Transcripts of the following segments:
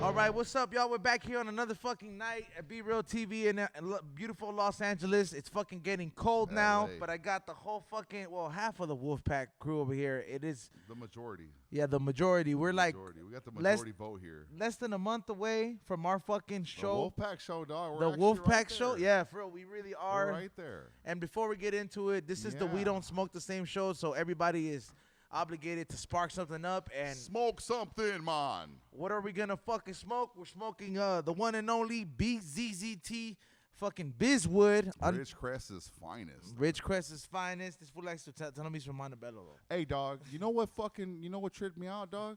All right, what's up, y'all? We're back here on another fucking night at Be Real TV in beautiful Los Angeles. It's fucking getting cold now, but I got the whole fucking, half of the Wolfpack crew over here. It is the majority. Yeah, the majority. We're like, we got the majority vote here. Less than a month away from our fucking show. The Wolfpack show, dog. The Wolfpack show? Yeah, for real, we really are. We're right there. And before we get into it, this is the We Don't Smoke the Same show, so everybody is obligated to spark something up and smoke something, man. What are we gonna fucking smoke? We're smoking the one and only Bzzt fucking Bizwood. Ridgecrest's finest. Ridgecrest's finest. This fool likes to tell me he's from Montebello. Hey, dog. You know what tripped me out, dog?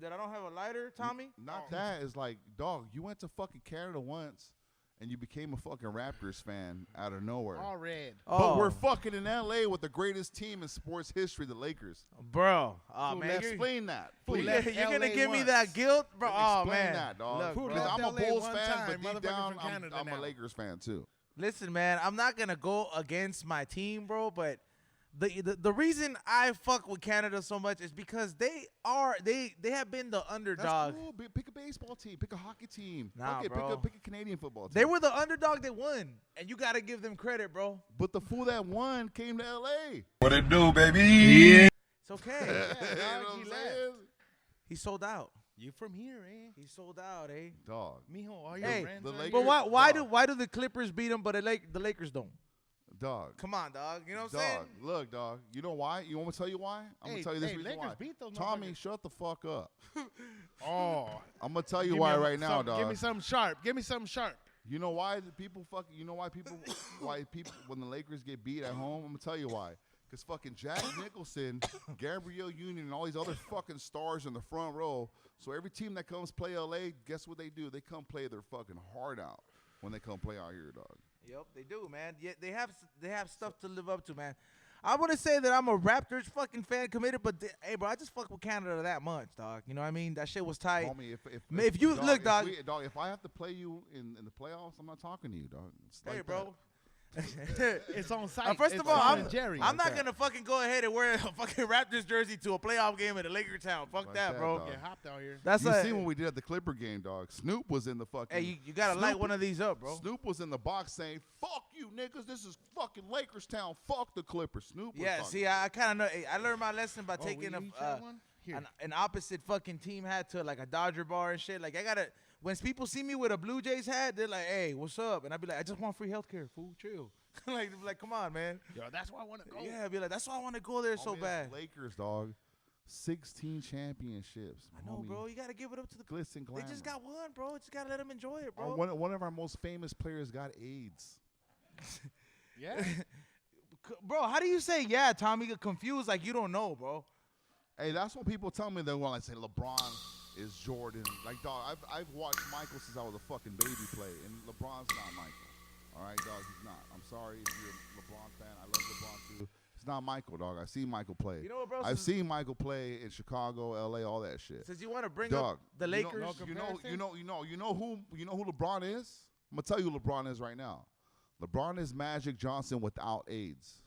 That I don't have a lighter, Tommy? Not that. It's like, dog, you went to fucking Canada once. And you became a fucking Raptors fan out of nowhere. All red. But we're fucking in L.A. with the greatest team in sports history, the Lakers. Bro. Oh, man. Explain that. You're going to give me that guilt? Bro, oh, man. Explain that, dog. Because I'm a Bulls fan, but deep down, I'm a Lakers fan, too. Listen, man, I'm not going to go against my team, bro, but the reason I fuck with Canada so much is because they have been the underdog. That's cool. Pick a baseball team. Pick a hockey team. Nah, bro. Pick a Canadian football team. They were the underdog that won, and you got to give them credit, bro. But the fool that won came to L.A. What it do, baby? Yeah. It's okay. He left. He sold out. You from here, eh? He sold out, eh? Dog. Mijo, all your friends. But why do the Clippers beat them, but the Lakers don't? Dog. Come on, dog. You know what I'm saying? Look, dog. You know why? You want me to tell you why? I'm going to tell you this reason Lakers why. Beat those Tommy, shut the fuck up. Oh. I'm going to tell you why right now, dog. Give me something sharp. You know why when the Lakers get beat at home? I'm going to tell you why. Because fucking Jack Nicholson, Gabrielle Union, and all these other fucking stars in the front row. So every team that comes play L.A., guess what they do? They come play their fucking heart out when they come play out here, dog. Yep, they do, man. Yeah, they have stuff to live up to, man. I want to say that I'm a Raptors fucking fan committed, but hey, bro, I just fuck with Canada that much, dog. You know what I mean? That shit was tight. Homie, if you look, dog, if I have to play you in the playoffs, I'm not talking to you, dog. Hey, bro. It's on site. First of all, I'm not gonna fucking go ahead and wear a fucking Raptors jersey to a playoff game at a Laker town. Fuck that, bro. Get hopped out here. That's you see what we did at the Clipper game, dog. Snoop was in the fucking. Hey, you gotta light one of these up, bro. Snoop was in the box saying, "Fuck you, niggas. This is fucking Lakers town. Fuck the Clippers." Snoop. Yeah, see, I kind of know. I learned my lesson by taking an opposite fucking team hat to like a Dodger bar and shit. Like I gotta. When people see me with a Blue Jays hat, they're like, "Hey, what's up?" And I'd be like, "I just want free healthcare, fool. Chill." like, come on, man. Yo, that's why I want to go. Yeah, I'd be like, that's why I want to go there so bad. Lakers, dog. 16 championships. I know, bro. You got to give it up to the glitz and glamour. They just got one, bro. Just got to let them enjoy it, bro. One of our most famous players got AIDS. Yeah. Bro, how do you say yeah, Tommy? Get confused like you don't know, bro. Hey, that's what people tell me. They want to say LeBron is Jordan. Like, dog, I've watched Michael since I was a fucking baby play, and LeBron's not Michael. All right, dog, he's not. I'm sorry if you're a LeBron fan. I love LeBron too. It's not Michael, dog. I've seen Michael play. You know what, bro? I've seen Michael play in Chicago, L.A., all that shit. Since you want to bring up the Lakers, you know who LeBron is? I'm gonna tell you who LeBron is right now. LeBron is Magic Johnson without AIDS.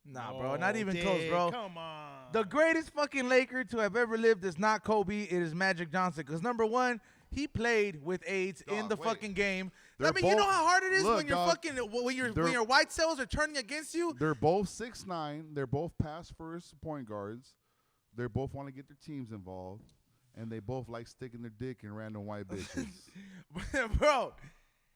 Nah, bro, not even close, bro. Come on. The greatest fucking Laker to have ever lived is not Kobe. It is Magic Johnson. Because number one, he played with AIDS in the fucking game. I mean, you know how hard it is when your white cells are turning against you? They're both 6'9". They're both pass first point guards. They both want to get their teams involved. And they both like sticking their dick in random white bitches. Bro,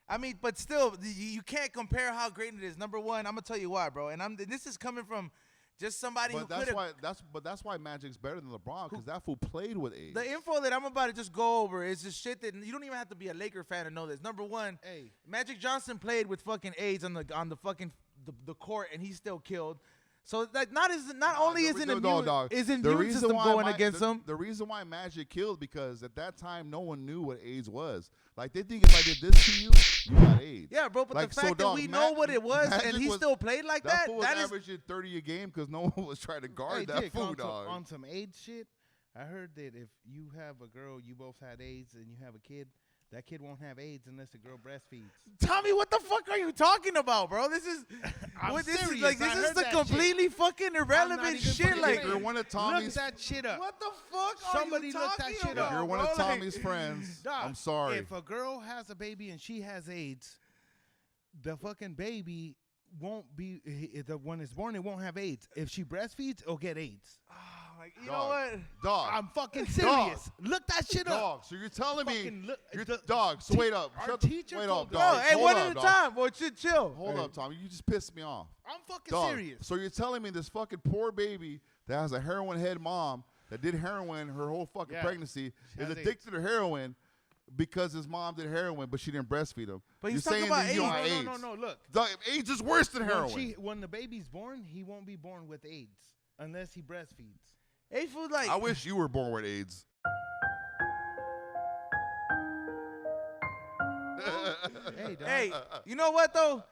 I mean, but still, you can't compare how great it is. Number one, I'm going to tell you why, bro. And this is coming from just somebody who could have. That's why Magic's better than LeBron, because that fool played with AIDS. The info that I'm about to just go over is just shit that you don't even have to be a Laker fan to know this. Number one, Magic Johnson played with fucking AIDS on the fucking the court, and he still killed. So like only is an immune system going against him. The reason why Magic killed, because at that time no one knew what AIDS was. Like, they think if I did this to you, you got AIDS. Yeah, bro, but the fact that we know what it was and he still played like that, fool was averaging 30 a game because no one was trying to guard that fool, dog. On some AIDS shit, I heard that if you have a girl, you both had AIDS, and you have a kid, that kid won't have AIDS unless the girl breastfeeds. Tommy, what the fuck are you talking about, bro? This is this is like this is the completely fucking irrelevant shit. Like, if you're one of Look Tommy's, that shit up. what the fuck Somebody are you look that talking shit about, up. if you're one bro? of Tommy's friends, Dog, I'm sorry. If a girl has a baby and she has AIDS, the fucking baby won't be when it's born. It won't have AIDS. If she breastfeeds, it'll get AIDS. Like, you know what? Dog. I'm fucking serious. Look that shit up. Dog. So you're telling me, Fucking look- you're, the- dog. So wait up. our Shut the, teacher wait told up, us- dog. Bro, hey, Hold one up, at a dog. time, boy. Chill. Hold up, Tommy. You just pissed me off. I'm fucking Dog. serious. So you're telling me this fucking poor baby that has a heroin head mom that did heroin her whole fucking Yeah. pregnancy is has addicted to heroin because his mom did heroin, but she didn't breastfeed him. But you're he's talking saying about that you don't have AIDS. AIDS. No. Look, Dog, AIDS is worse than heroin. when the baby's born, he won't be born with AIDS unless he breastfeeds. Hey, food, like, I wish you were born with AIDS. Hey, dog. hey, you know what though?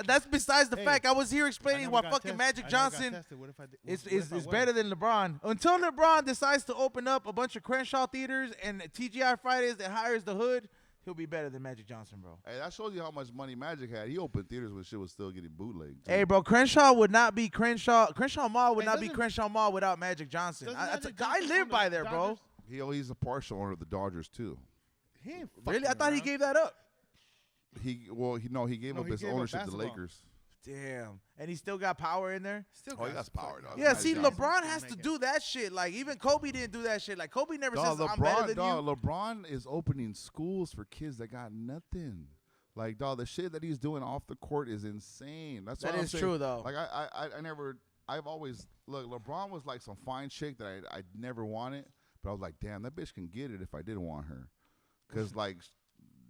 That's besides the Hey, fact. I was here I explaining never why got fucking tested. Magic I never got Johnson tested. What if I did- is what if I was? better than LeBron. Until LeBron decides to open up a bunch of Crenshaw theaters and TGI Fridays that hires the hood, he'll be better than Magic Johnson, bro. Hey, that shows you how much money Magic had. He opened theaters when shit was still getting bootlegged. Hey, bro, Crenshaw would not be Crenshaw. Crenshaw Mall would Hey, not be doesn't- Crenshaw Mall without Magic Johnson. Doesn't I Magic Johnson live own by the there, bro. Dodgers? He's a partial owner of the Dodgers too. He ain't Really? I fucking thought he around. gave that up. He gave No, up he his gave up ownership to the basketball. Lakers. Damn. And he still got power in there? Still Oh, he got got power, dog. Yeah, Magic see, Johnson. LeBron has to do that shit. Like, even Kobe didn't do that shit. Like, Kobe never says, I'm better than you. LeBron is opening schools for kids that got nothing. Like, dog, the shit that he's doing off the court is insane. That's That what I'm is saying. true, though. Like, I've always, look, LeBron was like some fine chick that I never wanted, but I was like, damn, that bitch can get it if I did want her. Because, like,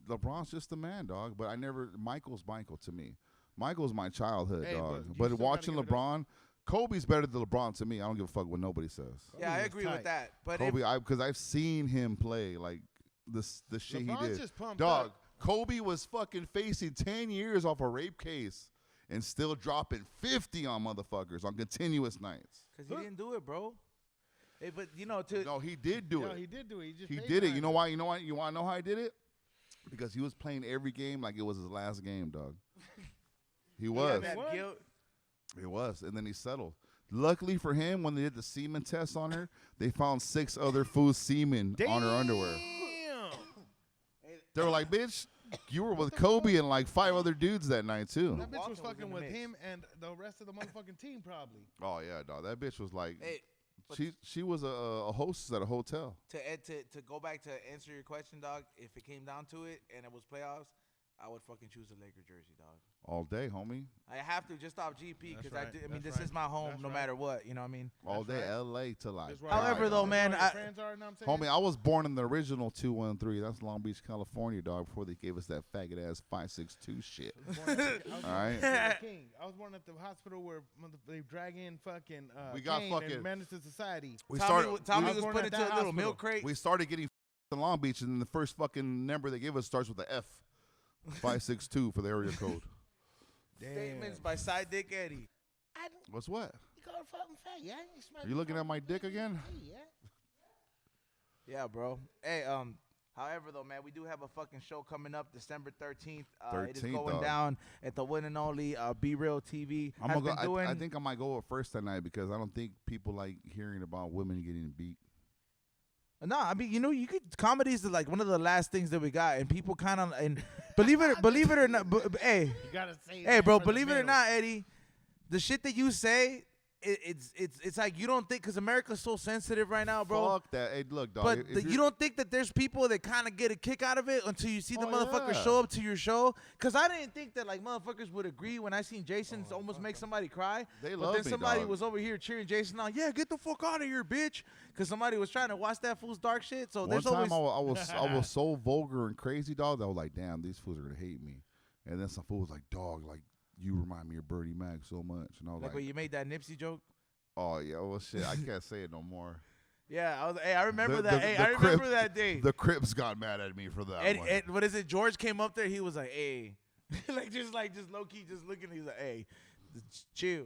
LeBron's just the man, dog. But Michael's Michael to me. Michael's my childhood, Hey, dog. but you But still watching gotta give it LeBron, Kobe's better than LeBron to me. I don't give a fuck what nobody says. Yeah, I was agree with tight. that. But Kobe, because I've seen him play, like, the shit LeBron's he did. just pumped Dog, up. Kobe was fucking facing 10 years off a rape case and still dropping 50 on motherfuckers on continuous nights. because he didn't do it, bro. Hey, but, No, he did do Yeah, it. he did do it. He just He paid did it. for You know why? You want to know how he did it? Because he was playing every game like it was his last game, dog. He was. that What? guilt. It was. And then he settled. Luckily for him, when they did the semen test on her, they found 6 other food semen on her underwear. Damn. They were like, bitch, you were with Kobe and like 5 other dudes that night, too. That bitch Walker was was fucking in the with mix. him and the rest of the motherfucking team, probably. Oh, yeah, dog. That bitch was like, Hey, but she was a hostess at a hotel. to go back to answer your question, dog, if it came down to it and it was playoffs, I would fucking choose a Laker jersey, dog. All day, homie. I have to just off GP That's because right. I mean, That's this right. is my home That's no right. matter what. You know what I mean? All That's day, right. L.A. to like. That's where However, all though, your man, friends are, know what I'm saying? Homie, I was born in the original 213. That's Long Beach, California, dog, before they gave us that faggot ass 562 shit. I was born at the- I was All born right. at the King. I was born at the hospital where they drag in fucking We got Kane fucking- and Menace to Society. We Tommy I was was born put at into that a little hospital. milk crate. We started getting in Long Beach, and then the first fucking number they gave us starts with the F. 562 for the area code. Statements by Sidedick Eddie. What's what? You got a fucking fat, yeah? Are you looking at my dick again? Yeah, bro. Hey, however though, man, we do have a fucking show coming up December 13th. It is 13th, going dog. down at the one and only Be Real TV. I'm Has gonna been go. doing, I think I might go up first that night because I don't think people like hearing about women getting beat. No, I mean, you could comedies are like one of the last things that we got, and people kind of and believe it or not, hey, You gotta say hey, that bro, for the believe it or middle. not, Eddie, the shit that you say, it's like you don't think because America's so sensitive right now, bro. Fuck that. Hey, look, dog. But if you you're- don't think that there's people that kind of get a kick out of it until you see the Oh, motherfuckers yeah. show up to your show? Because I didn't think that like motherfuckers would agree when I seen Jason almost make somebody cry. They but love then me, somebody dog. was over here cheering Jason on. Yeah, get the fuck out of here, bitch. Because somebody was trying to watch that fool's dark shit. So One there's time always I was so vulgar and crazy, dog, that I was like, damn, these fools are gonna hate me. And then some fool was like, dog, like you remind me of Bertie Mac so much. And I was like like, when you made that Nipsey joke. oh yeah, well shit, I can't say it no more. Yeah, I remember The- that. the- Hey, the I remember Crips- that day. The Crips got mad at me for that one. And what is it? George came up there. He was like, "Hey," just low key, just looking. He's like, "Hey, chill."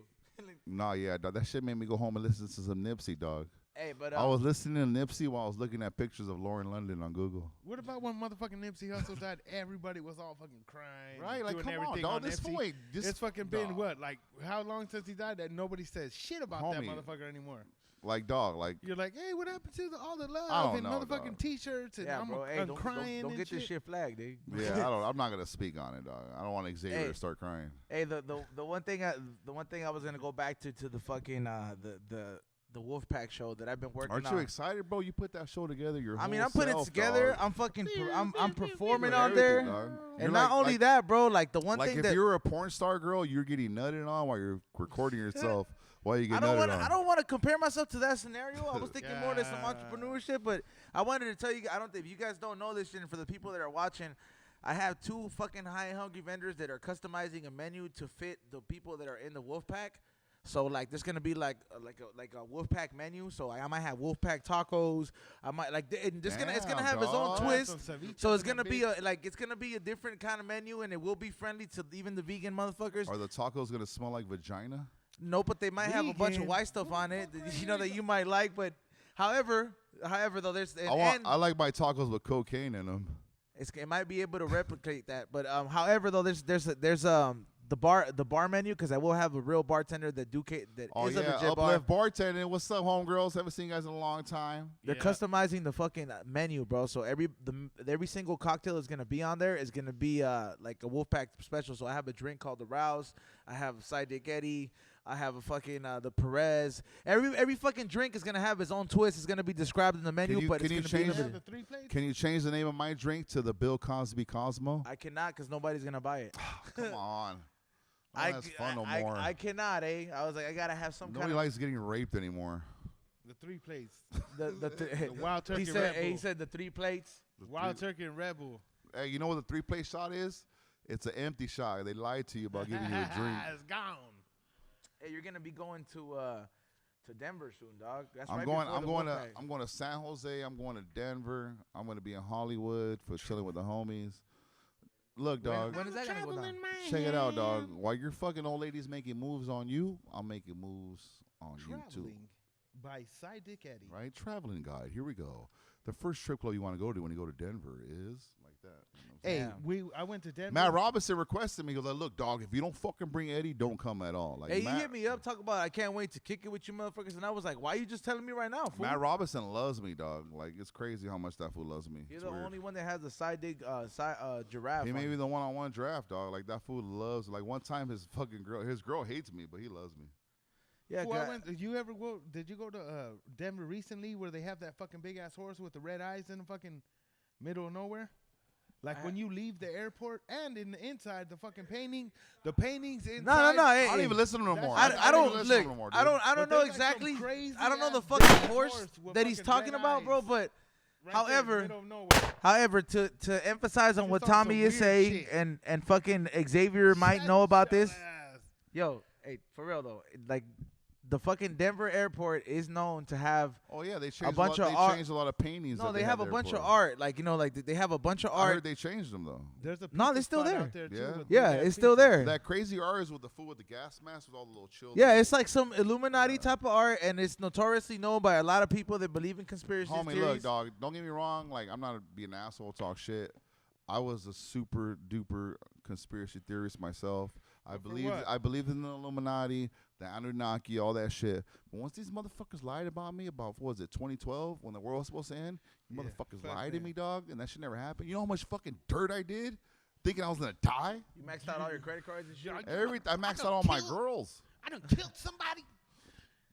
Nah, yeah, dog, that shit made me go home and listen to some Nipsey, dog. Hey, but I was listening to Nipsey while I was looking at pictures of Lauren London on Google. What about when motherfucking Nipsey Hussle died? Everybody was all fucking crying. Right, like, doing come on, everything dog. This Nipsey. fool ain't just. It's fucking been dog. what? Like, how long since he died that nobody says shit about that Homie. motherfucker anymore? Like, dog, like. You're like, hey, what happened to all the I love don't and know, motherfucking dog. T-shirts and yeah, I'm, bro. Hey, I'm don't crying don't and get shit. this shit flagged, dude. Yeah, I'm not gonna speak on it, dog. I don't want Xavier Hey. to start crying. Hey, the one thing I was gonna go back to the fucking the Wolfpack show that I've been working on. Aren't you excited, bro? You put that show together. I mean, I'm putting it together. Dog. I'm fucking. I'm performing Doing on there, everything, dog. and You're not like- only like- that, bro. Like the one Like thing if that you're a porn star girl, you're getting nutted on while you're recording yourself. While you get I don't nutted want. on. I don't want to compare myself to that scenario. I was thinking more to some entrepreneurship, but I wanted to tell you. I don't think if you guys don't know this shit, and for the people that are watching, I have 2 fucking high and hungry vendors that are customizing a menu to fit the people that are in the Wolfpack. So like, there's gonna be like a Wolfpack menu. So I might have Wolfpack tacos. I might like, and it's gonna Damn, have its own dog. twist. Some ceviche So it's in that gonna be bitch. it's gonna be a different kind of menu, and it will be friendly to even the vegan motherfuckers. Are the tacos gonna smell like vagina? No, but they might have a bunch of Vegan. white stuff on it, that, you know, that you might like. But however though, there's I like my tacos with cocaine in them. it might be able to replicate that. But however though, there's the bar menu, because I will have a real bartender that Oh is yeah, a legit Uplift bar. bartending. What's up, homegirls? Haven't seen you guys in a long time. They're Yeah. customizing the fucking menu, bro. So every single cocktail is gonna be on there. Is gonna be like a Wolfpack special. So I have a drink called the Rouse. I have Sidedick Eddie. I have a fucking the Perez. Every fucking drink is gonna have its own twist. It's gonna be described in the menu, you- but can it's you gonna be change limited. The 3 plates? Can you change the name of my drink to the Bill Cosby Cosmo? I cannot, because nobody's gonna buy it. Come on. That's fun no more. I cannot, eh? I was like, I gotta have some Nobody kind of likes getting raped anymore. The 3 plates. the Wild Turkey he said Red Bull. he said the 3 plates. Wild Turkey and Red Bull. Hey, you know what the 3-plate shot is? It's an empty shot. They lied to you about giving you a drink. It's gone. Hey, you're gonna be going to Denver soon, dog. That's I'm right going. before I'm the going to. Wolfpack. I'm going to San Jose. I'm going to Denver. I'm going to be in Hollywood for chilling with the homies. Look, dog. When is that gonna go down? Check it out, dog. While your fucking old lady's making moves on you, I'm making moves on you too. Traveling by Sidedick Eddie. Right? Traveling guide. Here we go. The first strip club you want to go to when you go to Denver is like that. You know what I'm saying? Hey, Damn. I went to Denver. Matt Robinson requested me. He goes, like, look, dog, if you don't fucking bring Eddie, don't come at all. Like, Hey, you Matt, hit me up, talk about I can't wait to kick it with you motherfuckers, and I was like, why you just telling me right now, fool? Matt Robinson loves me, dog. Like, it's crazy how much that fool loves me. You're It's the weird. only one that has the side dig giraffe. He on may it. be the one-on-one draft, dog. Like, that fool loves. Like, one time his girl hates me, but he loves me. Yeah, Fool, got- did you go to Denver recently where they have that fucking big ass horse with the red eyes in the fucking middle of nowhere? Like when you leave the airport and in the inside, the fucking paintings inside. No. I Hey, don't even listen to him no that's- more. I even don't listen to look. him no more, I dude. don't But know there's like some exactly. crazy I don't know the ass fucking big horse with that he's fucking talking red about, bro. eyes. But Right there in the however, middle of nowhere. however, to emphasize on Just what on some Tommy is weird saying, shit. and fucking Xavier might know about this. Ass. Yo, hey, for real though, like the fucking Denver airport is known to have. Oh yeah, they changed bunch a lot, of they art- changed a lot of paintings. No, that they had have a there bunch for of it. art. Like like they have a bunch of I heard art. they changed them though. There's a No, pizza they're still spot there. out there too Yeah. with Yeah, big-ass it's still pizzas. there. That crazy art is with the fool with the gas mask with all the little children. Yeah, it's like some Illuminati type of art, and it's notoriously known by a lot of people that believe in conspiracy Homie, theories. look, dog. Don't get me wrong. Like, I'm not being an asshole, talk shit. I was a super duper conspiracy theorist myself. I believed in the Illuminati, the Anunnaki, all that shit. But once these motherfuckers lied about me about what was it, 2012, when the world was supposed to end, you Yeah, motherfuckers fuck lied to that. me, dog, and that shit never happened. You know how much fucking dirt I did, thinking I was gonna die. You maxed out all your credit cards and shit. I maxed out all my girls. I done killed somebody.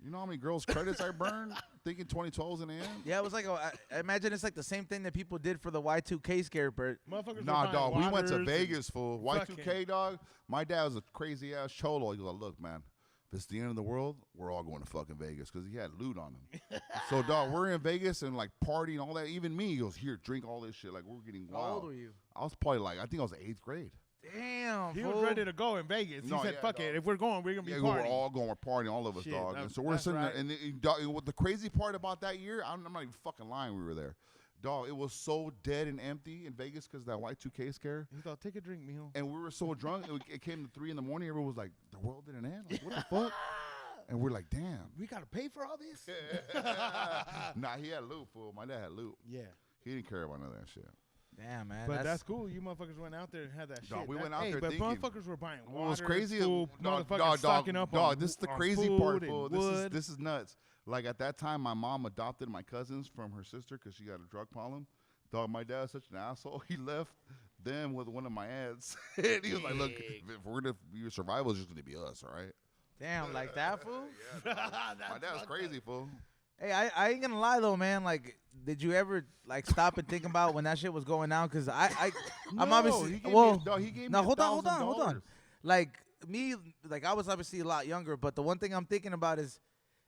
You know how many girls' credits I burned, thinking 2012's in the end. Yeah, it was like I imagine it's like the same thing that people did for the Y2K scare, but Motherfuckers Nah, were buying dog. We went to waters Vegas, fool. Y2K, fucking- dog. My dad was a crazy ass cholo. He goes, look, man, if it's the end of the world, we're all going to fucking Vegas because he had loot on him. So, dog, we're in Vegas and like partying all that. Even me, he goes, here, drink all this shit. Like we're getting how wild. old were you? I was probably like, I think I was 8th grade. Damn, He fool. was ready to go in Vegas. No, he said, yeah, "Fuck it, dog. if we're going, we're gonna be Yeah, partying." we're all going, we're partying, all of us, Shit, dog. that- And so we're that's sitting right. there, and dog, what the crazy part about that year, I'm not even fucking lying. We were there, dog. It was so dead and empty in Vegas because that Y2K scare. He thought, "Take a drink, mijo." And we were so drunk, it came to 3 in the morning. Everyone was like, the world didn't end. Like, what the fuck? And we're like, damn. We gotta pay for all this? Nah, he had loot, fool. My dad had loot. Yeah. He didn't care about none of that shit. Damn, man. But that's cool. You motherfuckers went out there and had that Dog, shit. we went out hey, there but thinking. motherfuckers were buying water. What was crazy? Food, Dog, motherfuckers stocking up on this is the on crazy food part, and fool. wood. This is nuts. Like at that time, my mom adopted my cousins from her sister because she got a drug problem. Dog, my dad's such an asshole. He left them with one of my aunts. And he was like, look, if we're gonna, your survival is just going to be us, all right? Damn, like that, fool? Yeah, my dad's crazy, fool. Hey, I ain't gonna lie though, man. Like, did you ever like stop and think about when that shit was going down? Cause I'm obviously he gave me hold on. $1,000. Like me, like I was obviously a lot younger, but the one thing I'm thinking about is,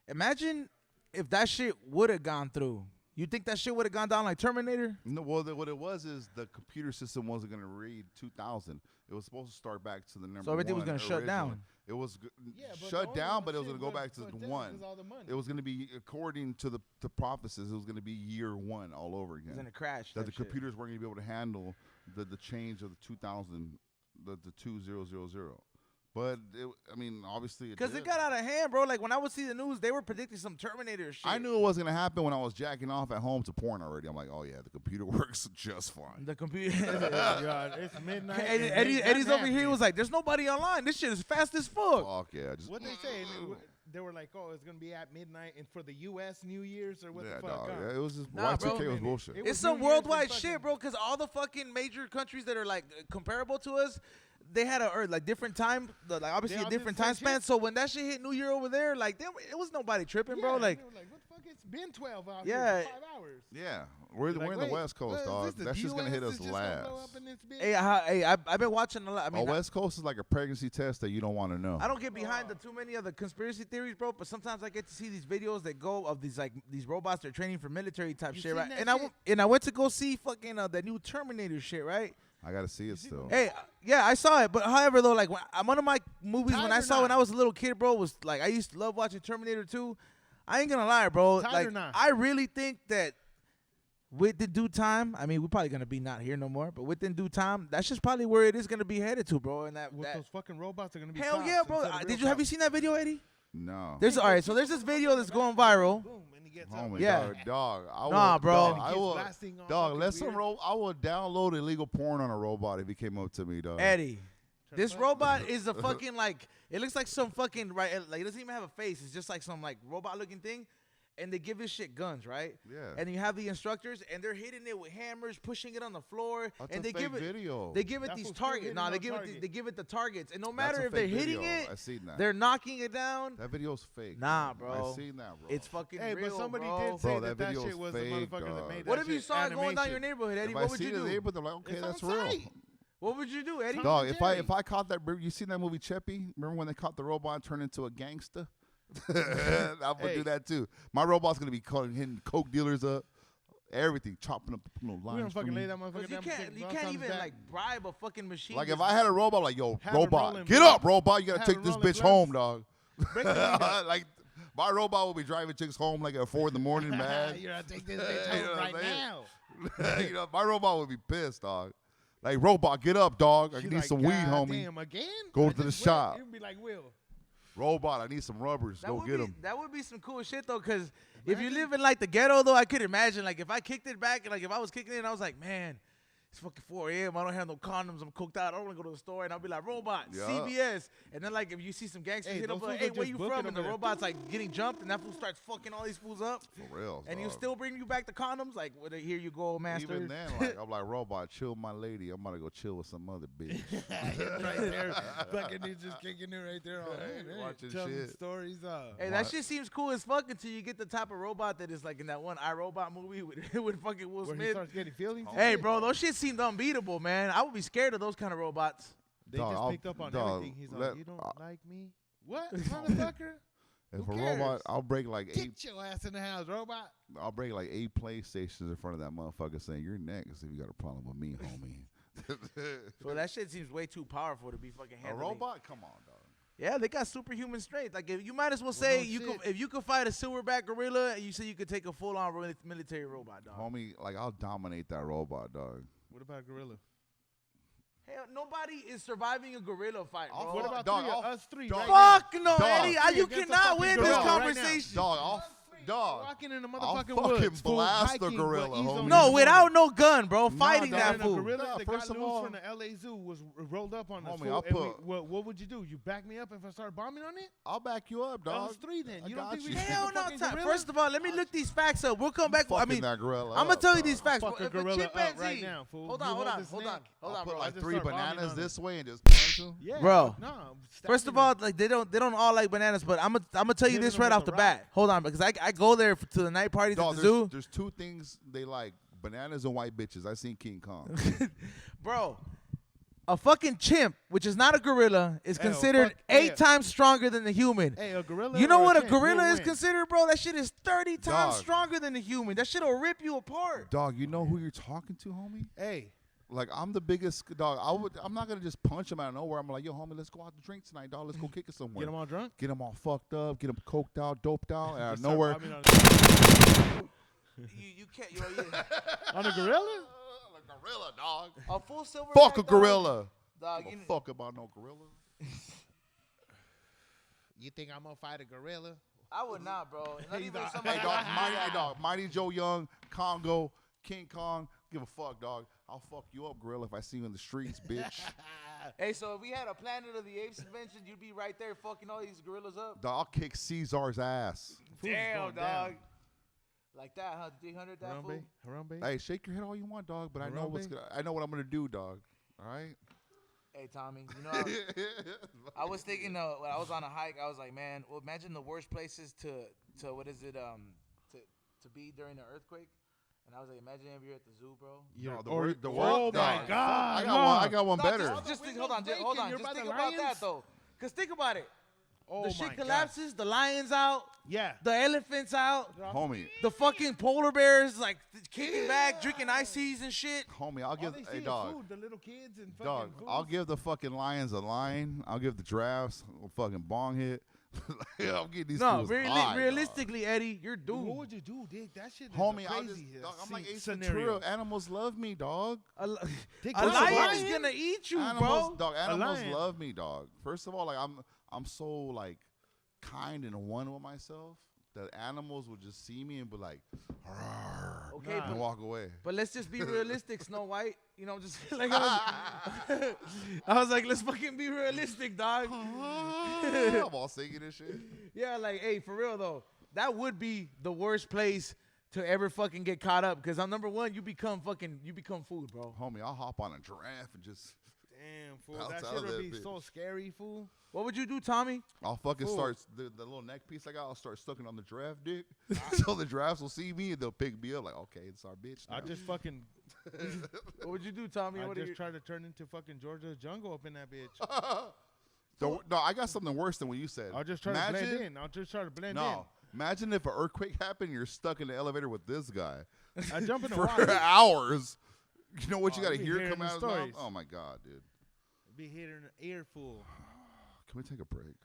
imagine if that shit would have gone through. You think that shit would have gone down like Terminator? No, well, what it was is the computer system wasn't going to read 2000. It was supposed to start back to the number 1. So everything was going to shut down. It was but shut the down, only but it was shit going to go back to shut the down 1. 'cause all the money. It was going to be, according to the prophecies, it was going to be year 1 all over again. It's gonna crash. That the shit. computers weren't going to be able to handle the change of the 2000, the 2000. But I mean, obviously, Because it got out of hand, bro. Like when I would see the news, they were predicting some Terminator shit. I knew it wasn't gonna happen when I was jacking off at home to porn already. I'm like, oh yeah, the computer works just fine. The computer. God, it's midnight. and Eddie's over here. He happening. was like, "There's nobody online. This shit is fast as fuck." Fuck yeah, just What they say? They were like, "Oh, it's gonna be at midnight," and for the U.S. New Year's or what yeah, the fuck? dog. Yeah, it was just Nah, Y2K bro. was bullshit. It was It's some New Year's worldwide and shit, fucking- bro. Because all the fucking major countries that are like comparable to us, they had like different time, like obviously They a all did different the same time span. shit. So when that shit hit New Year over there, like it was nobody tripping, bro. Yeah, Like they were like, what the fuck? It's been 12 hours. Yeah. 5 hours. Yeah, we're Like, in the wait, West Coast, what, dog. is this That's the just gonna hit US us is just gonna blow last. up in this bitch? hey, I've been watching a lot. I mean, West Coast is like a pregnancy test that you don't want to know. I don't get behind the too many of the conspiracy theories, bro. But sometimes I get to see these videos that go of these robots that are training for military type You shit, seen right? that And I went to go see fucking the new Terminator shit, right? I gotta see it still. Hey, yeah, I saw it, but however though, like one of my movies Tired when I or saw when not? I was a little kid, bro, was like I used to love watching Terminator 2. I ain't gonna lie, bro. Tired like or not? I really think that within due time, I mean, we're probably gonna be not here no more, but within due time, that's just probably where it is gonna be headed to, bro. And that Those fucking robots are gonna be hell cops yeah, bro. instead of real Did you have you cops. seen that video, Eddie? No. There's all right. So there's this video that's going viral. Boom, and he gets up. Homie, Yeah. dog. I Nah, will, bro. Dog, I Keeps will, blasting all dog. fucking Let some weird. I will download illegal porn on a robot if he came up to me, dog. Eddie, this fuck? robot is a fucking like it looks like some fucking like it doesn't even have a face. It's just like some like robot looking thing. And they give this shit guns, right? Yeah. And you have the instructors, and they're hitting it with hammers, pushing it on the floor, That's and a they fake give it. video. They give it That these fool's still targets. hitting No, on they give it. target. They give it the targets, and no That's matter a if they're fake hitting video. it, I seen that. they're knocking it down. That video's fake. Nah, man. bro. I seen that, bro. It's fucking Hey, real, but somebody bro. did say Bro, that that video shit is was the fake, motherfucker that dog. made that What if you shit saw it going down your animation. neighborhood, Eddie? If What I would see you the do? neighbor, they're like, okay, It's on that's real. site. What would you do, Eddie? Dog, and if I Jerry. caught that, you seen that movie Cheppy? Remember when they caught the robot and turned into a gangster? I'm gonna do that too. My robot's gonna be hitting coke dealers up, everything, chopping up the lines. We're gonna for fucking me. lay that motherfucker But you down. can't. You can't even like bribe a fucking machine. Like to- if I had a robot, like yo, Have it robot, rolling get blunts. up, robot, you gotta Have take it this rolling bitch home, blunts. dog. Break the window. Like my robot will be driving chicks home like at 4 a.m, man. You're gonna take this bitch You know home what I'm right saying? now. You know, my robot would be pissed, dog. Like robot, get up, dog. I She's need like, some weed, "God homie. Damn, again? Go I to the just shop. went." You'd be like, Will. Robot, I need some rubbers. That Go would get be, them. That would be some cool shit though, cause if you live in like the ghetto though, I could imagine like if I kicked it back, like if I was kicking it, and I was like, man, it's fucking 4 a.m. I don't have no condoms. I'm cooked out. I don't want to go to the store, and I'll be like, robot, Yeah. CBS, and then like if you see some gangsters Hey, hit up, those like, fools hey, are where just you booking from? And the over there. robot's like getting jumped, and that fool starts fucking all these fools up, For real. and you dog. still bring you back the condoms. Like, well, here you go, master. Even then, like I'm like, robot, chill my lady. I'm about to go chill with some other bitch. Right there. Fucking he's just kicking it right there. Watching Telling shit. stories. Hey, that shit seems cool as fuck until you get the type of robot that is like in that one iRobot movie with, with fucking Will Where he Smith. starts getting feelings. and Hey, shit. bro, those shit seemed unbeatable, man. I would be scared of those kind of robots. They Dog, just I'll- picked up on dog, everything. He's let- like, you don't like me? What, motherfucker? If Who a robot, cares? I'll break like 8. Get your ass in the house, robot. I'll break like 8 PlayStations in front of that motherfucker saying, "You're next if you got a problem with me, homie." So that shit seems way too powerful to be fucking A handling. robot? Come on, dog. Yeah, they got superhuman strength. Like if you might as well say no you could, shit. if you could fight a silverback gorilla, and you say you could take a full-on military robot, dog. Homie, like I'll dominate that robot, dog. What about gorilla? Hell, nobody is surviving a gorilla fight, bro. What about Dog, us three? dog. Right Fuck no, Dog. Eddie. You Against a cannot fucking win this gorilla right now. conversation. Dog, now? Walking in the I'll motherfucking fucking woods. fool, blast the hiking, gorilla, but he's homie. only No, in the without morning. no gun, bro. Nah, Fighting dog. that And a fool. gorilla Nah, that first got of loose all- from the LA Zoo was rolled up on us. Homie, fool, I'll and put- what would you do? You back me up if I start bombing on it? I'll back you up, dog. Us three then. I You don't got think we you. can Hell take a no, fucking time. gorilla? First of all, let me look these facts up. We'll come back. I Fucking mean, that gorilla I'm gonna up, tell you dog. these facts. Fuck a If gorilla up chimpanzee, right now, fool. Hold You on, hold hold this on, neck. hold I'll on, put bro. like just 3 start bombing bananas on it. this way and just punch him. Yeah, Bro. No, First of all, like they don't all like bananas, but I'm gonna tell you Hitting this them right with off the the rock. bat. Hold on, because I go there to the night parties Dog, at the zoo, there's 2 things they like: bananas and white bitches. I seen King Kong. bro. A fucking chimp, which is not a gorilla, is Hey, considered fuck- 8 hey. times stronger than the human. hey, a gorilla. You know or what a chimp, gorilla who'll is win? considered, bro? That shit is 30 times Dog. stronger than the human. That shit'll rip you apart. Dog, you know who you're talking to, homie? Hey, Like, I'm the biggest dog. I'm not gonna just punch him out of nowhere. I'm like, yo, homie, let's go out to drink tonight, dog. Let's go kick it somewhere. get them all drunk. Get him all fucked up. Get him coked out, doped out, and out of Start nowhere. bombing on You can't. Yeah. on a gorilla. A gorilla, dog. A full silver. Fuck a gorilla. Dog, Give you a fuck about no gorilla. You think I'm gonna fight a gorilla? I would not, bro. Not even Hey, somebody. Hey, dog, Mighty Joe Young, Congo, King Kong. Give a fuck, dog. I'll fuck you up, gorilla, if I see you in the streets, bitch. Hey, so if we had a Planet of the Apes convention, you'd be right there fucking all these gorillas up. Dog, I'll kick Caesar's ass. Fool's Damn, going dog. down. Like that, huh? 300 that fool. Harambe. Hey, shake your head all you want, dog, but I know I know what I'm gonna do, dog. All right. Hey, Tommy. You know, I was thinking when I was on a hike, I was like, man, well, imagine the worst places to what is it to be during an earthquake. And I was like, imagine if you're at the zoo, bro. Oh my God! I got one No, better. Just think, hold on. Just think about that though. Cause think about it. Oh The my shit God. collapses. The lion's out. Yeah. The elephant's out. Homie, The fucking polar bears like kicking back, drinking ice teas and shit. homie, I'll All give they see hey is dog. food, the little kids and fucking Dog, food. I'll give the fucking lions a lion. I'll give the giraffes a fucking bong hit. I'll give these No, fools high, dog. realistically, Eddie, you're doomed. What would you do, Dick? That shit is Homie, a I'll crazy just, dog, I'm like Ace scenario. Ventura. Animals love me, dog. A Dick, lion's what's a lion? gonna eat you, Animals, bro. dog. Animals lion. love me, dog. First of all, like I'm so like kind and one with myself that animals would just see me and be like, "Arr," Okay, and walk away. But let's just be realistic, Snow White. You know, just like I was like, let's fucking be realistic, dog. I'm all singing and shit. Yeah, like, hey, for real though, that would be the worst place to ever fucking get caught up. Because on number one, you become food, bro. Homie, I'll hop on a giraffe and just Damn, fool. Bounce That out shit of would that be bitch. so scary, fool. What would you do, Tommy? I'll fucking Fool. start the little neck piece I got. I'll start sucking on the giraffe dick, so the giraffes will see me and they'll pick me up. Like, okay, it's our bitch. I now. just fucking, What would you do, Tommy? I What do just you? try to turn into fucking Georgia jungle up in that bitch. No, I got something worse than what you said. I'll just try to blend in. I'll just try to blend No, imagine if an earthquake happened, you're stuck in the elevator with this guy in. I jump in the for water. hours. You know what you Oh, got to you be hear hearing come the out of his mouth? stories. Oh my god, dude. Be hitting an earful. Can we take a break?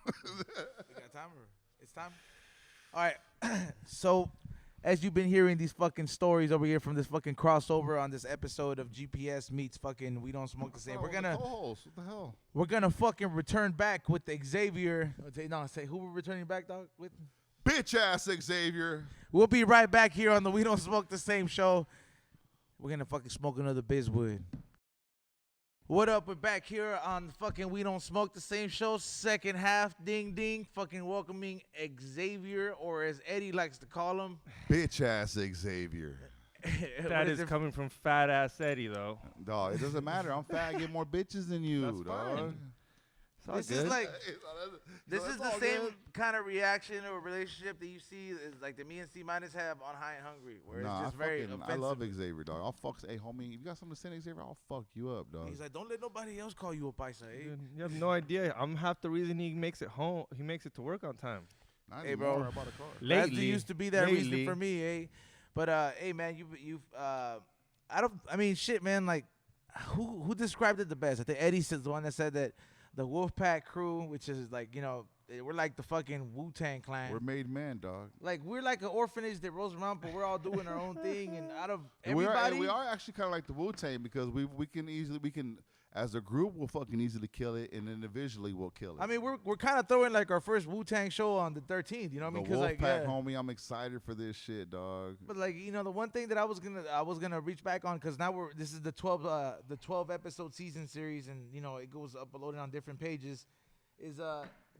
We got time? Or it's time. All right. So, as you've been hearing these fucking stories over here from this fucking crossover on this episode of GPS meets fucking We Don't Smoke the Same, we're gonna co-host. What the hell? we're gonna fucking return back with Xavier. Say who we're returning back, dog? With Bitch ass Xavier. we'll be right back here on the We Don't Smoke the Same show. We're gonna fucking smoke another Bizwood. What up? We're back here on fucking We Don't Smoke the Same show. Second half, ding ding. Fucking welcoming Xavier, or as Eddie likes to call him. Bitch ass Xavier. What That is it? coming from fat ass Eddie though. Dog, it doesn't matter. I'm fat. I get more bitches than you, That's dog. fine. It's all This good. is like this So is that's the all same good. kind of reaction or relationship that you see is like the me and C minus have on High and Hungry, where Nah, it's just very I offensive. love Xavier, dog. I'll fuck. Hey, homie, if you got something to say to Xavier, I'll fuck you up, dog. He's like, don't let nobody else call you a paisa, eh? Dude, you have no idea. I'm half the reason he makes it home. He makes it to work on time. Not Hey, bro. anymore. I bought a car. That used to be that reason lately. for me, eh? But hey, man, I mean, shit, man. Like, who described it the best? I think Eddie says the one that said that the Wolfpack crew, which is like, you know, we're like the fucking Wu-Tang Clan. We're made men, dog. Like we're like an orphanage that rolls around, but we're all doing our own thing. And out of everybody, we are actually kind of like the Wu-Tang because we can as a group we'll fucking easily kill it, and individually we'll kill it. I mean, we're kind of throwing like our first Wu-Tang show on the 13th. You know what I mean? The Because like, Wolfpack, homie, I'm excited for this shit, dog. But like, you know, the one thing that I was gonna reach back on, because now this is the 12 episode season series, and you know it goes uploaded on different pages. Is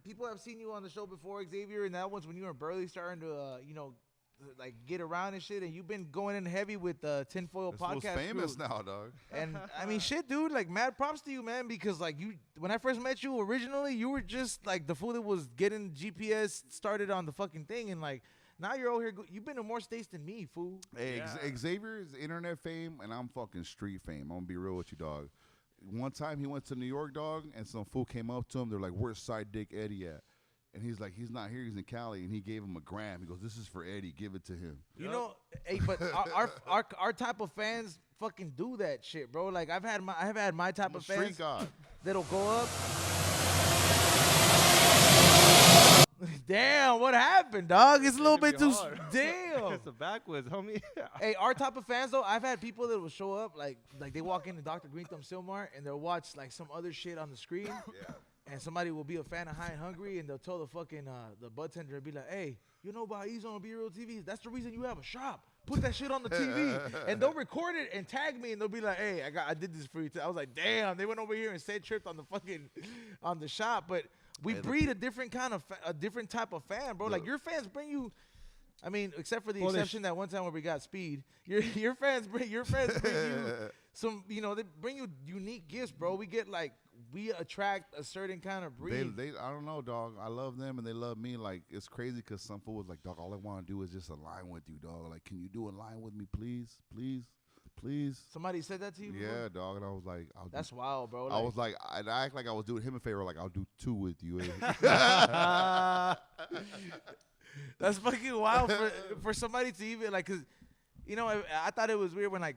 people have seen you on the show before, Xavier, and that was when you were barely starting to you know, like get around and shit, and you've been going in heavy with the Tinfoil This podcast. fool's famous crew. now, dog. And I mean, shit, dude, like mad props to you, man, because like when I first met you originally, you were just like the fool that was getting GPS started on the fucking thing, and like now you're over here. You've been to more states than me, fool. Hey, Xavier is internet fame, and I'm fucking street fame. I'm gonna be real with you, dog. One time he went to New York, dog, and some fool came up to him. They're like, "Where's Sidedick Eddie at?" And he's like, "He's not here. He's in Cali." And he gave him a gram. He goes, "This is for Eddie. Give it to him." You know, hey, but our type of fans fucking do that shit, bro. Like I've had my type I'm a of street fans god. that'll go up. Damn, what happened, dog? It's a little bit too. Damn. It's a backwards, homie. Hey, our type of fans though, I've had people that will show up like they walk into Dr. Green Thumb Silmar and they'll watch like some other shit on the screen. Yeah. And somebody will be a fan of High and Hungry, and they'll tell the fucking the bartender and be like, "Hey, you know about Ease on Be Real TV? That's the reason you have a shop. Put that shit on the TV." And they'll record it and tag me, and they'll be like, "Hey, I did this for you." I was like, "Damn!" They went over here and said tripped on the fucking on the shop, but we breed a different kind of a different type of fan, bro. Like your fans bring you. I mean, except for the exception that one time where we got Speed, your fans bring you some. You know, they bring you unique gifts, bro. We attract a certain kind of breed. I don't know, dog. I love them and they love me. Like, it's crazy because some fool was like, "Dog, all I want to do is just align with you, dog. Like, can you do a line with me, please? Please? Please?" Somebody said that to you? Yeah, before? dog. And I was like, That's wild, bro. I was like, I'd act like I was doing him a favor. Like, I'll do 2 with you. That's fucking wild for somebody to even like, cause you know I thought it was weird when like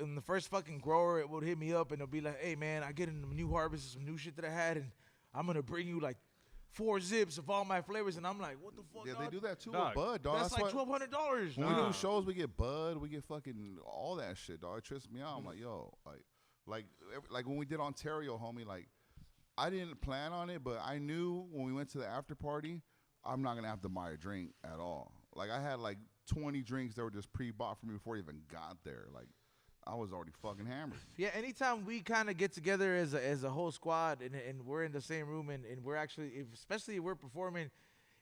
in the first fucking grower it would hit me up and it'll be like, "Hey man, I get in a new harvest, some new shit that I had, and I'm gonna bring you like 4 zips of all my flavors," and I'm like, "What the fuck?" Yeah, dog? they do that too Dog. with Bud, dog. That's like $1,200. When we do shows, we get Bud, we get fucking all that shit, dog. It trips me out. I'm like, yo, like when we did Ontario, homie, like I didn't plan on it, but I knew when we went to the after party, I'm not gonna have to buy a drink at all. Like I had like 20 drinks that were just pre-bought for me before I even got there. Like I was already fucking hammered. Yeah, anytime we kind of get together as a whole squad and we're in the same room and we're actually, especially if we're performing,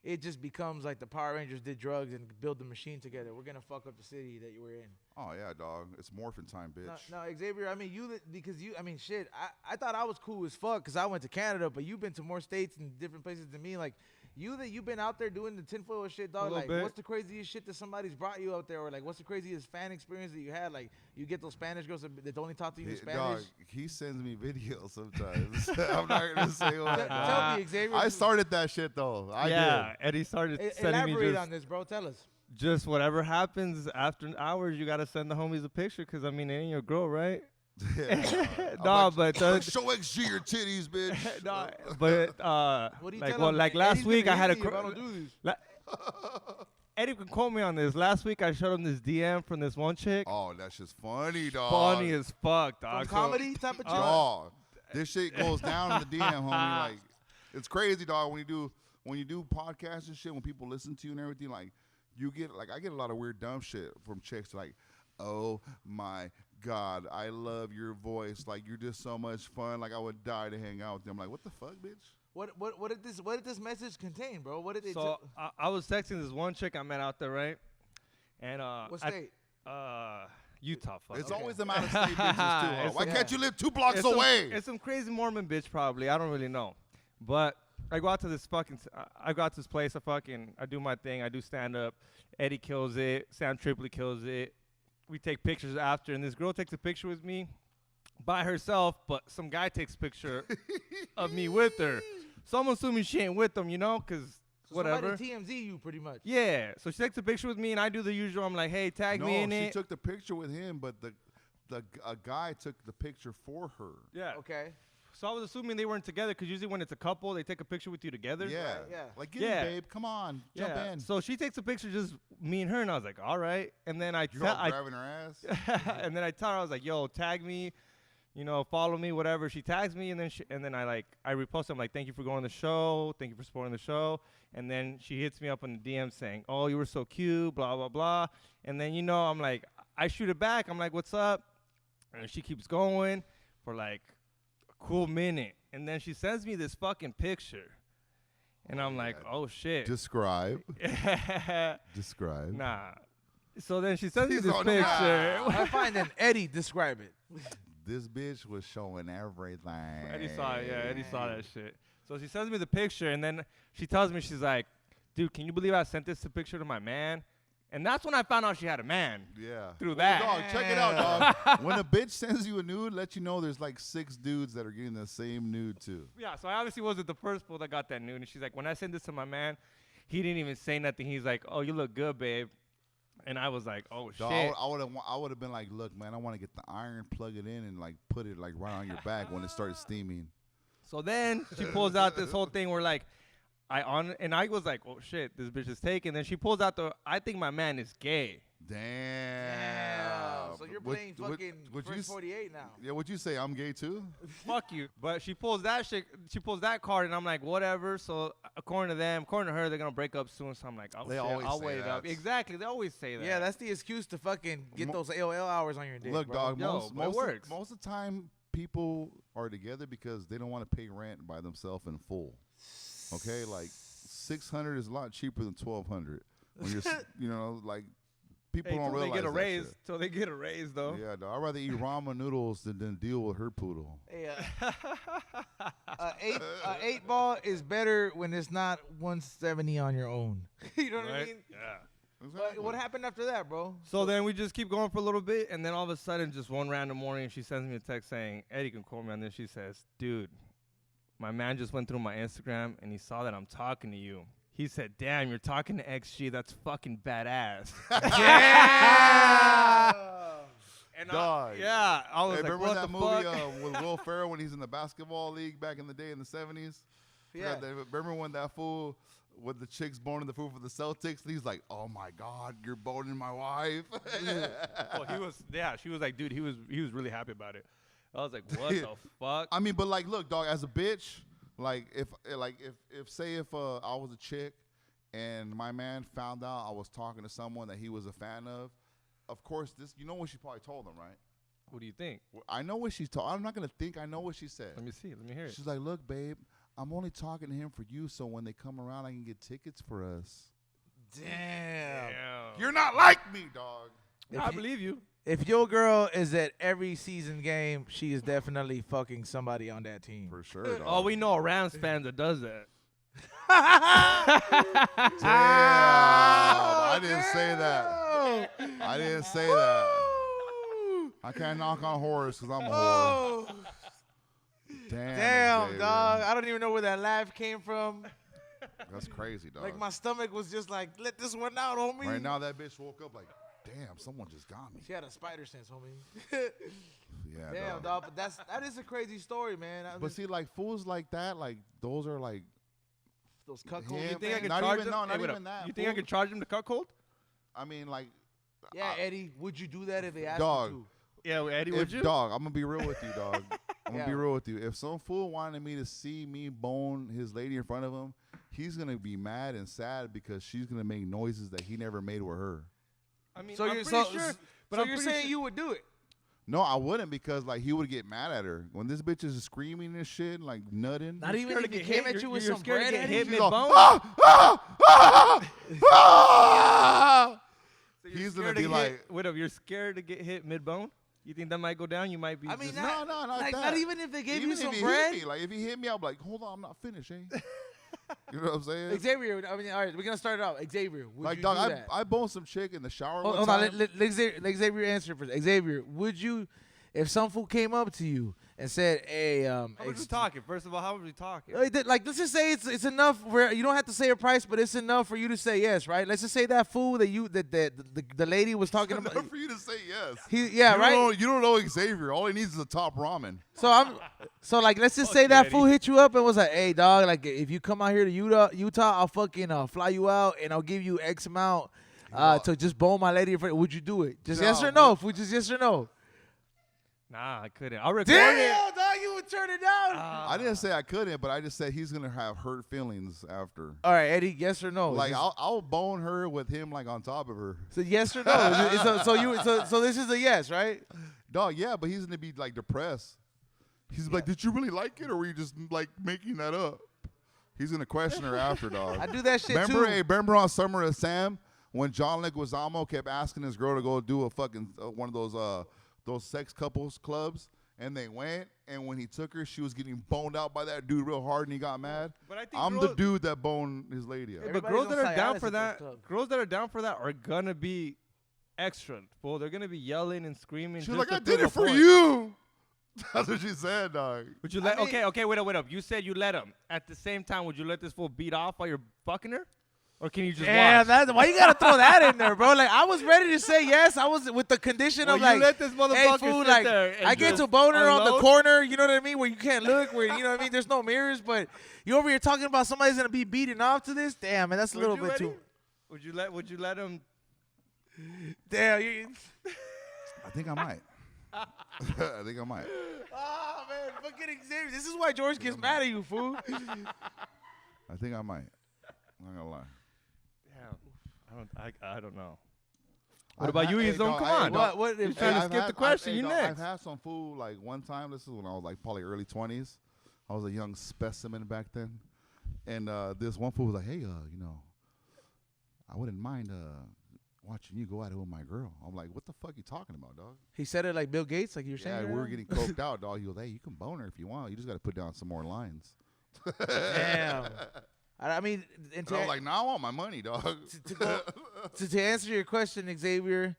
it just becomes like the Power Rangers did drugs and build the machine together. We're going to fuck up the city that you were in. Oh, yeah, dog. It's morphin' time, bitch. No, Xavier, I mean, shit, I thought I was cool as fuck because I went to Canada, but you've been to more states and different places than me. Like, you've been out there doing the tinfoil shit, dog. Like, what's the craziest shit that somebody's brought you out there? Or, like, what's the craziest fan experience that you had? Like, you get those Spanish girls that only talk to you in Spanish? Dog, he sends me videos sometimes. I'm not going to say what. Tell me, Xavier. I started that shit, though. I did. Eddie started sending me Elaborate on this, bro. Tell us. Just whatever happens after hours, you got to send the homies a picture because, I mean, it ain't your girl, right? No, but show XG your titties, bitch. No, but What do you like tell well, him? like last Eddie's week gonna I had a hit me if I don't do this. Eddie can quote me on this. Last week I showed him this DM from this one chick. Oh, that's just funny, dog. Funny as fuck, dog. From comedy type of chick? Dog, this shit goes down in the DM, homie. Like, it's crazy, dog. When you do podcasts and shit, when people listen to you and everything, like, you get like I get a lot of weird dumb shit from chicks like, "Oh my God, I love your voice. Like, you're just so much fun. Like, I would die to hang out with them." I'm like, what the fuck, bitch? What did this message contain, bro? What did it? So I was texting this one chick I met out there, right? And what state? Utah. Fuck. It's always the out of state bitches too. Huh? Why can't you live 2 blocks It's away? It's some crazy Mormon bitch probably. I don't really know, but I go out to this place. I do my thing. I do stand up. Eddie kills it. Sam Tripoli kills it. We take pictures after, and this girl takes a picture with me by herself, but some guy takes a picture of me with her. So I'm assuming she ain't with them, you know, because whatever. Somebody TMZ you pretty much. Yeah. So she takes a picture with me, and I do the usual. I'm like, hey, tag me in she it. took the picture with him, but a guy took the picture for her. Yeah. Okay. So I was assuming they weren't together because usually when it's a couple, they take a picture with you together. Yeah. Right, yeah. Like, get in, babe. Come on. Jump in. So she takes a picture just me and her, and I was like, all right. And then You're all grabbing her ass. and then I tell her, I was like, yo, tag me, follow me, whatever. She tags me, and then I repost. I'm like, thank you for going to the show. Thank you for supporting the show. And then she hits me up on the DM saying, oh, you were so cute, blah, blah, blah. And then, I'm like, I shoot it back. I'm like, what's up? And she keeps going for like a cool minute. And then she sends me this fucking picture. And I'm like, oh, shit. Describe. Describe. Nah. So then she sends me this picture. I find an Eddie describe it. This bitch was showing everything. Eddie saw it. Yeah, Eddie saw that shit. So she sends me the picture, and then she tells me, she's like, dude, can you believe I sent this picture to my man? And that's when I found out she had a man. Yeah. Through that. Dog, check it out, dog. When a bitch sends you a nude, let you know there's like 6 dudes that are getting the same nude too. Yeah, so I obviously wasn't the first fool that got that nude. And she's like, when I sent this to my man, he didn't even say nothing. He's like, oh, you look good, babe. And I was like, oh, Dog, shit. I would have been like, look, man, I want to get the iron, plug it in, and like put it like right on your back when it starts steaming. So then she pulls out this whole thing where like, and I was like, oh, shit, this bitch is taken. Then she pulls out I think my man is gay. Damn. So you're playing fucking First 48 now. Yeah, would you say I'm gay too? Fuck you. But she pulls that shit. She pulls that card, and I'm like, whatever. So according to her, they're gonna break up soon. So I'm like, oh, I'll wait it up. Exactly. They always say that. Yeah, that's the excuse to fucking get those AOL hours on your dick. Look, bro. dog. Works. Most of the time, people are together because they don't want to pay rent by themselves in full. Okay, like $600 is a lot cheaper than $1,200. When you're, like. People don't realize get a raise. Till they get a raise, though. Yeah, dog. I'd rather eat ramen noodles than deal with her poodle. Hey, 8 ball is better when it's not 170 on your own. You know what I mean? Yeah. Exactly. What happened after that, bro? So then we just keep going for a little bit, and then all of a sudden, just one random morning, she sends me a text saying, Eddie can quote me on this. She says, dude, my man just went through my Instagram, and he saw that I'm talking to you. He said, damn, you're talking to XG. That's fucking badass. Yeah! And Dog. I was like, remember what that the movie fuck? with Will Ferrell when he's in the basketball league back in the day in the 70s? Yeah. Remember when that fool, with the chicks boning the fool for the Celtics? And he's like, oh, my God, you're boning my wife. Well, she was like, dude, he was really happy about it. I was like, what the fuck? I mean, but like, look, dog, as a bitch, like if I was a chick and my man found out I was talking to someone that he was a fan of course what she probably told him, right? What do you think? I know what she's told. I'm not gonna think. I know what she said. Let me see. Let me hear it. She's like, look, babe, I'm only talking to him for you, so when they come around, I can get tickets for us. Damn. You're not like me, dog. I believe you. If your girl is at every season game, she is definitely fucking somebody on that team. For sure, dog. Oh, we know a Rams fan that does that. Damn. I didn't say that. I didn't say that. I can't knock on horrors because I'm a whore. Damn, Xavier. dog. I don't even know where that laugh came from. That's crazy, dog. Like, my stomach was just like, let this one out, homie. Right now, that bitch woke up like, damn, someone just got me. She had a spider sense, homie. Yeah, Damn, dog. But that is a crazy story, man. But see, like, fools like that, like, those are like, those cuckolds. him. You think I could Not charge even- him? no, not Hey, wait even up. that, You think I fool. could charge him to cut cold? I mean, like, Yeah, Eddie, would you do that if they asked Dog. you Yeah, Eddie, would you? dog, I'm gonna be real with you, dog. I'm gonna Yeah. be real with you. If some fool wanted me to see me bone his lady in front of him, he's gonna be mad and sad because she's gonna make noises that he never made with her. I mean, So I'm you're pretty sure. But so I'm you're pretty saying sure- you would do it? No, I wouldn't because like he would get mad at her when this bitch is screaming and shit, like nutting. Not even scared if to he get came hit? at you with You're some scared to bread, get Eddie? hit She's all, mid-bone? So you're He's scared gonna to be get- like- wait up, you're scared to get hit mid-bone? You think that might go down? You might be. I mean, just- not, No, not like, that. not even if they gave Even you if some he bread. hit me, like if he hit me, I'm like, hold on, I'm not finished, eh? You know what I'm saying? Xavier, I mean, all right, we're gonna start it out. Xavier, would Like, you dog, do that? I boned some chick in the shower Hold one on, time. let Xavier answer first. Xavier, would you, if some fool came up to you and said, "Hey, How much we talking? First of all, how much we talking? like let's just say it's enough where you don't have to say a price, but it's enough for you to say yes, right? Let's just say that fool the lady was talking about. Enough for you to say yes. You don't know Xavier. All he needs is a top ramen. So like let's just say that fool hit you up and was like, "Hey, dog, like if you come out here to Utah, I'll fucking fly you out and I'll give you X amount to just bone my lady. Would you do it? Just yes or no? If we just yes or no." Nah, I couldn't. I'll record Damn, it. dog, you would turn it down. I didn't say I couldn't, but I just said he's gonna have hurt feelings after. All right, Eddie, yes or no? Like I'll bone her with him like on top of her. So yes or no? so this is a yes, right? Dog, yeah, but he's gonna be like depressed. He's like, did you really like it, or were you just like making that up? He's gonna question her after, dog. I do that shit too. Remember on Summer of Sam when John Leguizamo kept asking his girl to go do a fucking one of those sex couples clubs, and they went, and when he took her, she was getting boned out by that dude real hard, and he got mad. But I think I'm the dude that boned his lady out. But girls that are down for that, are gonna be extra. Well, they're gonna be yelling and screaming. She's like, I did it for you. That's what she said, dog. Would you let? Okay, wait up. You said you let him. At the same time, would you let this fool beat off while you're fucking her? Or can you just watch? Why you gotta throw that in there, bro? Like I was ready to say yes. I was with the condition of like, you let this motherfucker hey, fool, sit like there and I get to bone her on the corner. You know what I mean? Where you can't look, where you know what I mean. There's no mirrors, but you over here talking about somebody's gonna be beating off to this. Damn, man, that's a little bit too. Would you let him? Damn, I think I might. I think I might. Oh man, fucking Xavier. This is why George gets mad at you, fool. I think I might. I'm not gonna lie. I don't know. What about you, Izone? Come on. What? You're trying to skip the question. You next. I've had some food like one time. This is when I was like probably early 20s. I was a young specimen back then, and this one fool was like, "Hey, you know, I wouldn't mind watching you go at it with my girl." I'm like, "What the fuck you talking about, dog?" He said it like Bill Gates, like you're saying. Yeah, we were getting coked out, dog. He goes, "Hey, you can bone her if you want. You just got to put down some more lines." Damn. I mean, and I was like, "Nah, I want my money, dog." To answer your question, Xavier,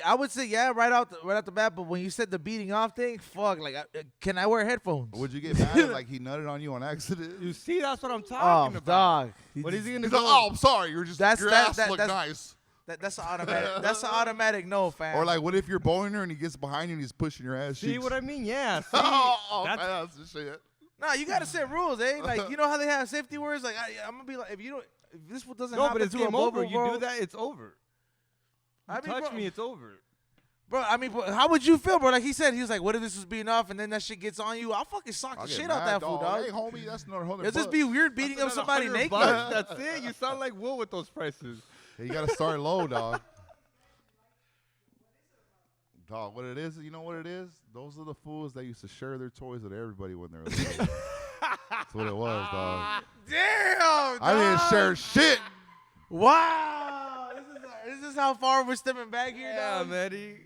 I would say yeah, right out the bat. But when you said the beating off thing, fuck, like, can I wear headphones? Would you get mad like he nutted on you on accident? You see, that's what I'm talking about. Dog. What is he gonna He's go? Like, oh, I'm sorry. Your ass look nice. That's an automatic. That's an automatic no, fam. Or like, what if you're boning her and he gets behind you and he's pushing your ass? See what I mean? Yeah. See, that's the shit. Nah, you gotta set rules, eh? Like, you know how they have safety words? Like, I'm gonna be like, if this doesn't happen but it's to game a over. bubble, bro, You do that, it's over. Touch me, it's over. Bro, I mean, how would you feel, bro? Like he said, he was like, what if this was beating off and then that shit gets on you? I'll fucking sock the shit out that fool, dog. Hey, homie, that's not $100. It'll just be weird beating up somebody naked. That's it. You sound like Will with those prices. Yeah, you gotta start low, dog. Dog, what it is, you know what it is? Those are the fools that used to share their toys with everybody when they were little. That's what it was, dog. Damn, dog. I didn't share shit. Wow. This is how far we're stepping back here, dog. Yeah, man.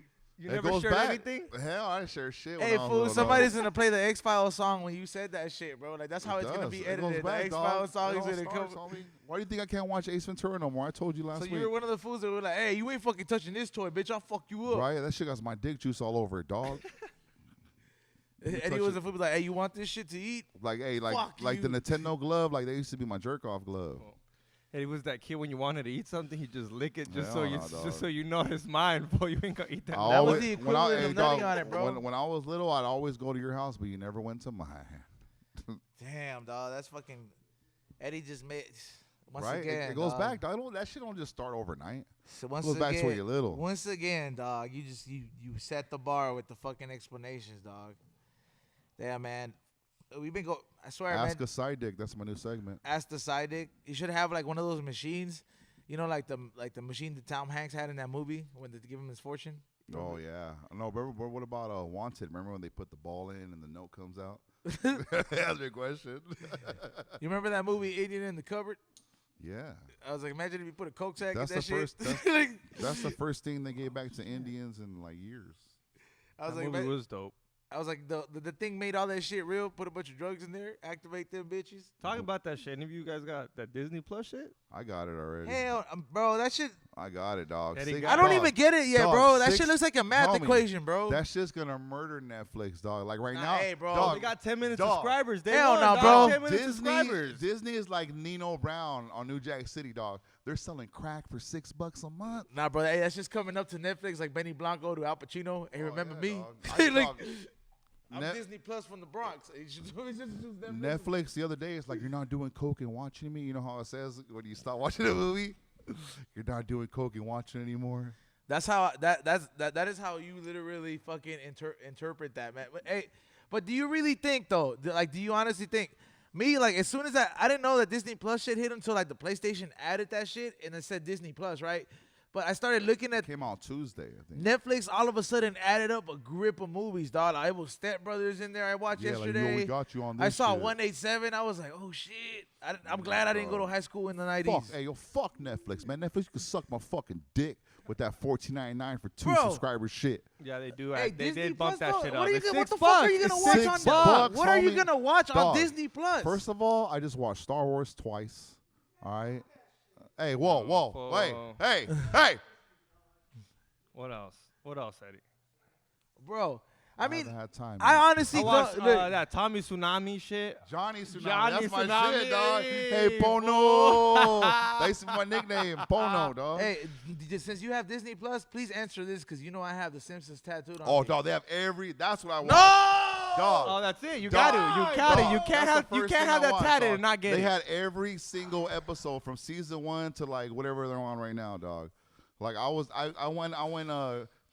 You never shared anything? Hell, I didn't share shit. Hey, fool, somebody's going to play the X-Files song when you said that shit, bro. Like, that's how it's going to be edited. The X-Files song is going to come. Why do you think I can't watch Ace Ventura no more? I told you last week. So you were one of the fools that were like, hey, you ain't fucking touching this toy, bitch. I'll fuck you up. Right? That shit got my dick juice all over it, dog. Eddie was a fool like, hey, you want this shit to eat? Like, hey, like the Nintendo glove, like they used to be my jerk-off glove. Hey, was that kid when you wanted to eat something, he just lick it just so you know his mind, bro. You ain't gonna eat that. That was the equivalent of nutting on it, bro. When I was little, I'd always go to your house, but you never went to mine. Damn, dog, that's fucking. Eddie just made. Once right? Again, it goes dog. back. That shit don't just start overnight. So once it goes again, back to when you're little. Once again, dog, you set the bar with the fucking explanations, dog. Damn, man. We've been I swear, Ask man. a Sidedick. That's my new segment. Ask the Sidedick. You should have like one of those machines, you know, like the machine that Tom Hanks had in that movie when they give him his fortune. Oh yeah, no. But what about Wanted? Remember when they put the ball in and the note comes out? That's your question. You remember that movie, Alien in the Cupboard? Yeah. I was like, imagine if you put a Coke sack That's in that shit. That's the first thing they gave back to Indians in like years. I was that like, movie was dope. I was like, the thing made all that shit real. Put a bunch of drugs in there, activate them bitches. Talk about that shit. Any of you guys got that Disney Plus shit? I got it already. Hell, bro, that shit. I got it, dog. Eddie I don't even get it yet, bro. That shit looks like a math homie, equation, bro. That shit's gonna murder Netflix, dog. Like right now, hey, bro. dog, They got 10 million dog. subscribers. They Hell won, no, dog. bro. 10 million subscribers. Disney is like Nino Brown on New Jack City, dog. They're selling crack for $6 a month. Nah, bro, hey, that's just coming up to Netflix like Benny Blanco to Al Pacino. Hey, remember yeah, me? dog. Like, Dog, I'm Net- Disney Plus from the Bronx. You should just use Netflix the other day is like, you're not doing coke and watching me. You know how it says when you stop watching a movie, you're not doing coke and watching anymore. That's how that is how you literally fucking interpret that, man. But do you really think though? Like, do you honestly think? Me, like, as soon as I didn't know that Disney Plus shit hit until like the PlayStation added that shit and it said Disney Plus, right? But I started looking at Came out Tuesday, I think. Netflix. All of a sudden, added up a grip of movies, dog. I was Step Brothers in there. I watched Yeah, like, yesterday. we got you on this I saw shit. 187. I was like, oh shit. I'm glad I didn't go to high school in the 90s. Fuck, hey, yo, fuck Netflix, man. Netflix, you can suck my fucking dick with that $14.99 for 2 Bro. subscribers shit. Yeah, they do. Hey, They Disney did bump Plus, that though, shit what up. are you It's gonna, what $6. the fuck are you gonna It's watch $6, on? What are you homie. gonna watch Dog. on Disney Plus? First of all, I just watched Star Wars twice. All right. Hey, whoa, hey. What else? What else, Eddie? Bro, I mean, haven't had time. I man. honestly I watched don't. Look, that Tommy Tsunami shit. Johnny Tsunami. Johnny That's my Tsunami. shit, dog. Hey, Pono. That's my nickname, Pono, dog. hey, since you have Disney Plus, please answer this because you know I have the Simpsons tattooed on Oh, me. dog, they have every. That's what I want. No! Dog. Oh, that's it. You Dog. got it. You got it. You Dog. can't That's have the you first can't thing have I that watched, tatted dog. and not get They it. had every single episode from season 1 to like whatever they're on right now, dog. Like I went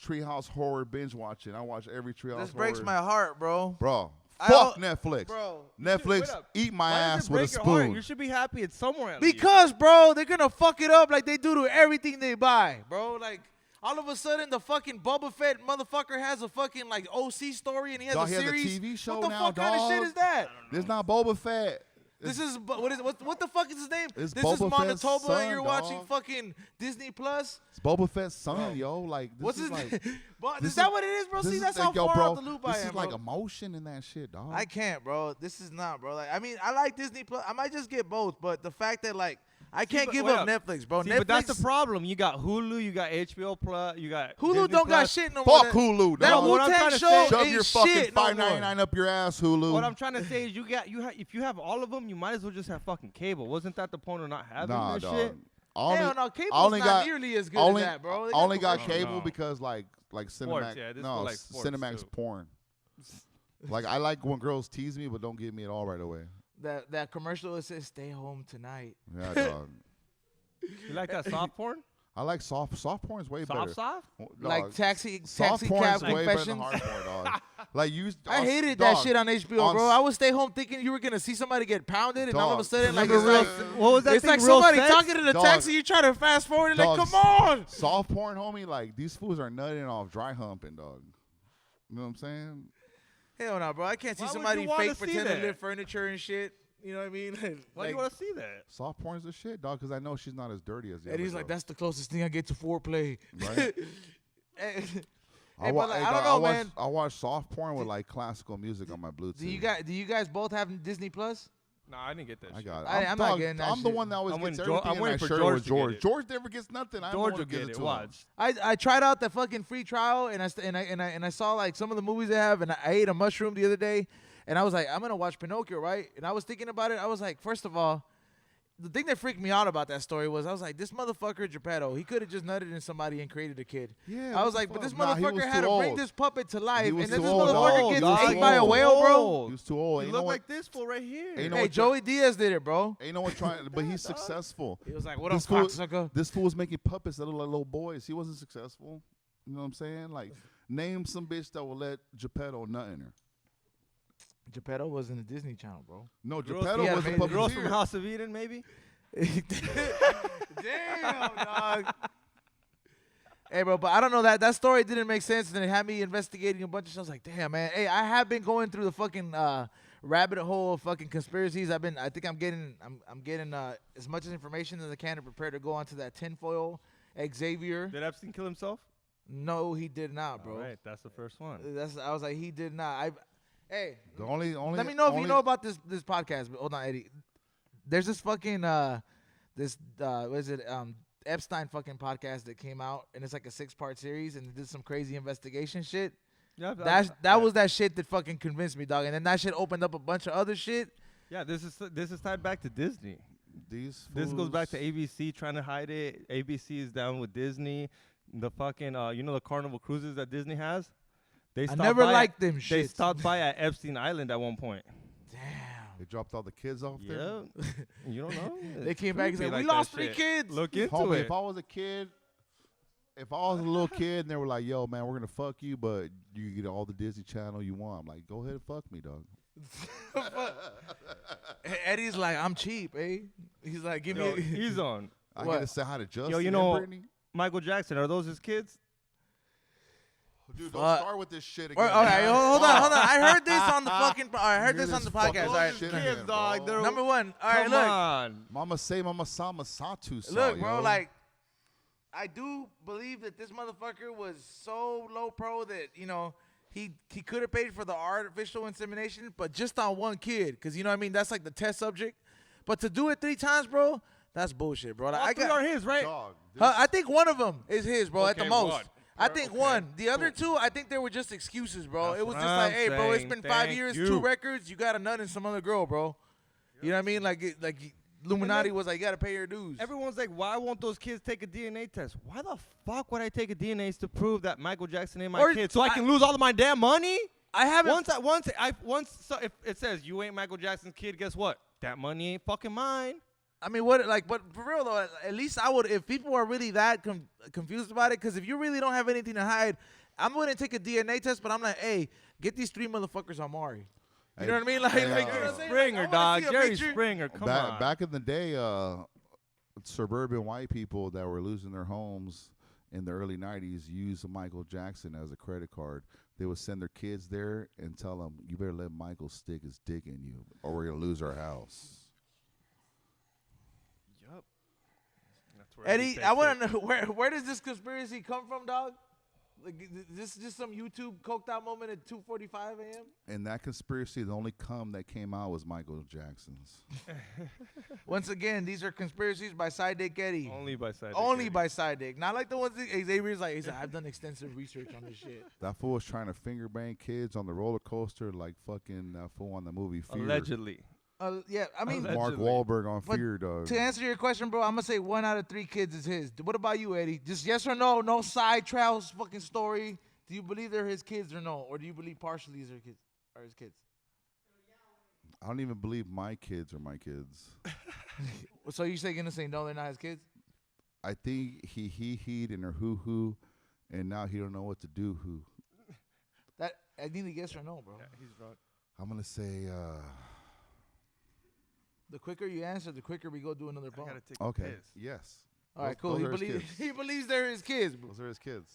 Treehouse Horror binge watching. I watched every Treehouse This Horror. breaks my heart, bro. Bro, I fuck don't- Netflix. Bro. Netflix, Wait up. eat my Why does ass it with a break your heart? spoon. You should be happy it's somewhere. At least. Because, bro, they're gonna fuck it up like they do to everything they buy, bro. Like, all of a sudden, the fucking Boba Fett motherfucker has a fucking like OC story and he has Dog, a he has a series. TV show what the now, fuck kind of shit dog. is that? This is not Boba Fett. This is what the fuck is his name? It's This Boba is Fett's Manitoba, son, and you're watching dog. fucking Disney Plus. It's Boba Fett's son, yo. Like, this What's is his like, name? But this is that is- what it is, bro? this See, is that's like, how yo, far bro, out the loop I this am, is like bro. emotion in that shit, dog. I can't, bro. This is not, bro. Like, I mean, I like Disney Plus. I might just get both, but the fact that like I can't but give wait up up. Netflix, bro. See, Netflix. but that's the problem. You got Hulu, you got HBO Plus, you got Hulu Disney don't got Plus. shit no more. Fuck Hulu, That dog. what I'm Wu-Tang trying to show say- Shove ain't your fucking shit no more. $5.99 up your ass, Hulu. What I'm trying to say is if you have all of them, you might as well just have fucking cable. Wasn't that the point of not having Nah, this dog. shit? Hell no, cable's I only not got- nearly as good only, as that, bro. They I only got commercials. cable No. because like Sports, Cinemax. yeah, this no, for, like, sports, Cinemax too. porn. Like I like when girls tease me, but don't give me it all right away. That commercial that says "Stay home tonight." Yeah, dog. You like that soft porn? I like soft porn is way better. Soft? Dog, Like taxi soft porn cab is way better than confessions. hardcore, dog. Like you, I hated dog, that shit on HBO, on bro. s- I would stay home thinking you were gonna see somebody get pounded, and all of a Dog, sudden, like remember it's real- like What was that it's thing? like Real somebody sex? talking in the Dog. taxi. You try to fast forward, and like, Dog, come on. Soft porn, homie. Like these fools are nutting off dry humping, dog. You know what I'm saying? Hell no, bro. I can't see Why would somebody you wanna fake see pretending to that? lift furniture and shit. You know what I mean? Why do you want to see that? Soft porn's the shit, dog. Because I know she's not as dirty as the and other he's like, girls, that's the closest thing I get to foreplay. right? Hey, I, but like, I don't dog, know, watch, man. I watch soft porn with like classical music on my Bluetooth. Do you guys both have Disney Plus? No, I didn't get that I shit. got it. I'm not dog, getting that I'm the shit. one that always I'm gets waiting- everything. I'm waiting and I for share it George with to get George. it. George never gets nothing. I'm the George one will who gives get it it. to him. Watch. I tried out the fucking free trial and I saw like some of the movies they have, and I ate a mushroom the other day, and I was like, I'm gonna watch Pinocchio, right? And I was thinking about it. I was like, first of all, the thing that freaked me out about that story was I was like, this motherfucker Geppetto, he could have just nutted in somebody and created a kid. Yeah, I what was the like, but fuck? this Nah, he was motherfucker too had to bring old. this puppet to life, He and was then too this old, motherfucker dog. gets Dog, ate by a old. whale, bro. He was too old. You Ain't no look one- like this fool right here. Ain't no Hey, one Joey Diaz did it, bro. Ain't no one trying, but he's successful. He was like, what up, This fool- cocksucker? This fool was making puppets that look like little boys. He wasn't successful. You know what I'm saying? Like, name some bitch that will let Geppetto nut in her. Geppetto was in the Disney Channel, bro. No, Girls- Geppetto Yeah, was a maybe the Girls from puppeteer. House of Eden, maybe. Damn, dog. Hey, bro, but I don't know that story didn't make sense, and it had me investigating a bunch of shit. I was like, damn, man. Hey, I have been going through the fucking rabbit hole of fucking conspiracies. I think I'm getting as much information as I can to prepare to go onto that tinfoil Xavier. Did Epstein kill himself? No, he did not, bro. All right, that's the first one. I was like, he did not. Hey, The only. let me know if you know about this podcast. But hold on, Eddie. There's this fucking what is it? Epstein fucking podcast that came out, and it's like a 6-part series, and it did some crazy investigation shit. Yeah, That was that shit that fucking convinced me, dog. And then that shit opened up a bunch of other shit. Yeah, this is tied back to Disney. This goes back to ABC trying to hide it. ABC is down with Disney. The fucking the Carnival cruises that Disney has. I never liked them shit. They stopped by at Epstein Island at one point. Damn. They dropped all the kids off there. Yeah, you don't know. They came back and said, Creepy "We like lost that 3 shit. kids." Look into Homie, it. if I was a kid, if I was a little kid and they were like, "Yo, man, we're gonna fuck you, but you get all the Disney Channel you want," I'm like, "Go ahead and fuck me, dog." Eddie's like, "I'm cheap, eh?" He's like, "Give me." He's on. I What? gotta say hi to Justin. Yo, you and know Brittany. Michael Jackson. Are those his kids? Dude, don't Start with this shit again. All right, man. hold on. I heard this on the fucking. I heard Hear this on the fucking podcast. All right, shit Kids, again, dog, bro. they're- number one. All right, Come look. on. Mama say, Mama sama satu sa, Look, bro, yo. like, I do believe that this motherfucker was so low pro that, he could have paid for the artificial insemination, but just on one kid. Because, you know what I mean? That's like the test subject. But to do it 3 times, bro, that's bullshit, bro. Like, All 3 are his, right? Dog, I think one of them is his, bro, at the Okay, most. one. I think Okay, one. The other cool. 2, I think they were just excuses, bro. That's It was what just like, I'm hey, bro, it's saying. been 5 Thank years, you. 2 records, you got a nut and some other girl, bro. You know what I mean? Like Illuminati was like, you got to pay your dues. Everyone's like, why won't those kids take a DNA test? Why the fuck would I take a DNA test to prove that Michael Jackson ain't my Or- kid? So I can lose all of my damn money? I haven't. So if it says you ain't Michael Jackson's kid, guess what? That money ain't fucking mine. I mean, but for real though, at least I would, if people are really that confused about it, because if you really don't have anything to hide, I'm going to take a DNA test, but I'm like, hey, get these 3 motherfuckers on Maury. You know what I mean? Like, Hey, you know what I'm saying? Springer, Like, I wanna dog. see a Jerry picture. Springer, come on. Back in the day, suburban white people that were losing their homes in the early 90s used Michael Jackson as a credit card. They would send their kids there and tell them, you better let Michael stick his dick in you or we're going to lose our house. Yup. That's where Eddie, takes I want it. to know where does this conspiracy come from, dog? Like, this is just some YouTube coked out moment at 2:45 a.m. And that conspiracy, the only cum that came out was Michael Jackson's. Once again, these are conspiracies by Sidedick Eddie. Only by Sidedick. Only Eddie. by Sidedick. Not like the ones that Xavier's like, he said, I've done extensive research on this shit. That fool was trying to finger bang kids on the roller coaster like fucking that fool on the movie Fear. Allegedly. Yeah, I mean, Allegedly. Mark Wahlberg on But Fear, dog. to answer your question, bro, I'm going to say 1 out of 3 kids is his. What about you, Eddie? Just yes or no? No side trials fucking story. Do you believe they're his kids or no? Or do you believe partially these are his kids? I don't even believe my kids are my kids. So you're going to say no, they're not his kids? I think he'd and her hoo, and now he don't know what to do. Who? That I need a yes or no, bro. Yeah, he's wrong. I'm gonna say. The quicker you answer, the quicker we go do another I ball. gotta take Okay. a piss. Yes. All right, Those cool. are his kids. He believes they're his kids, bro. Those are his kids.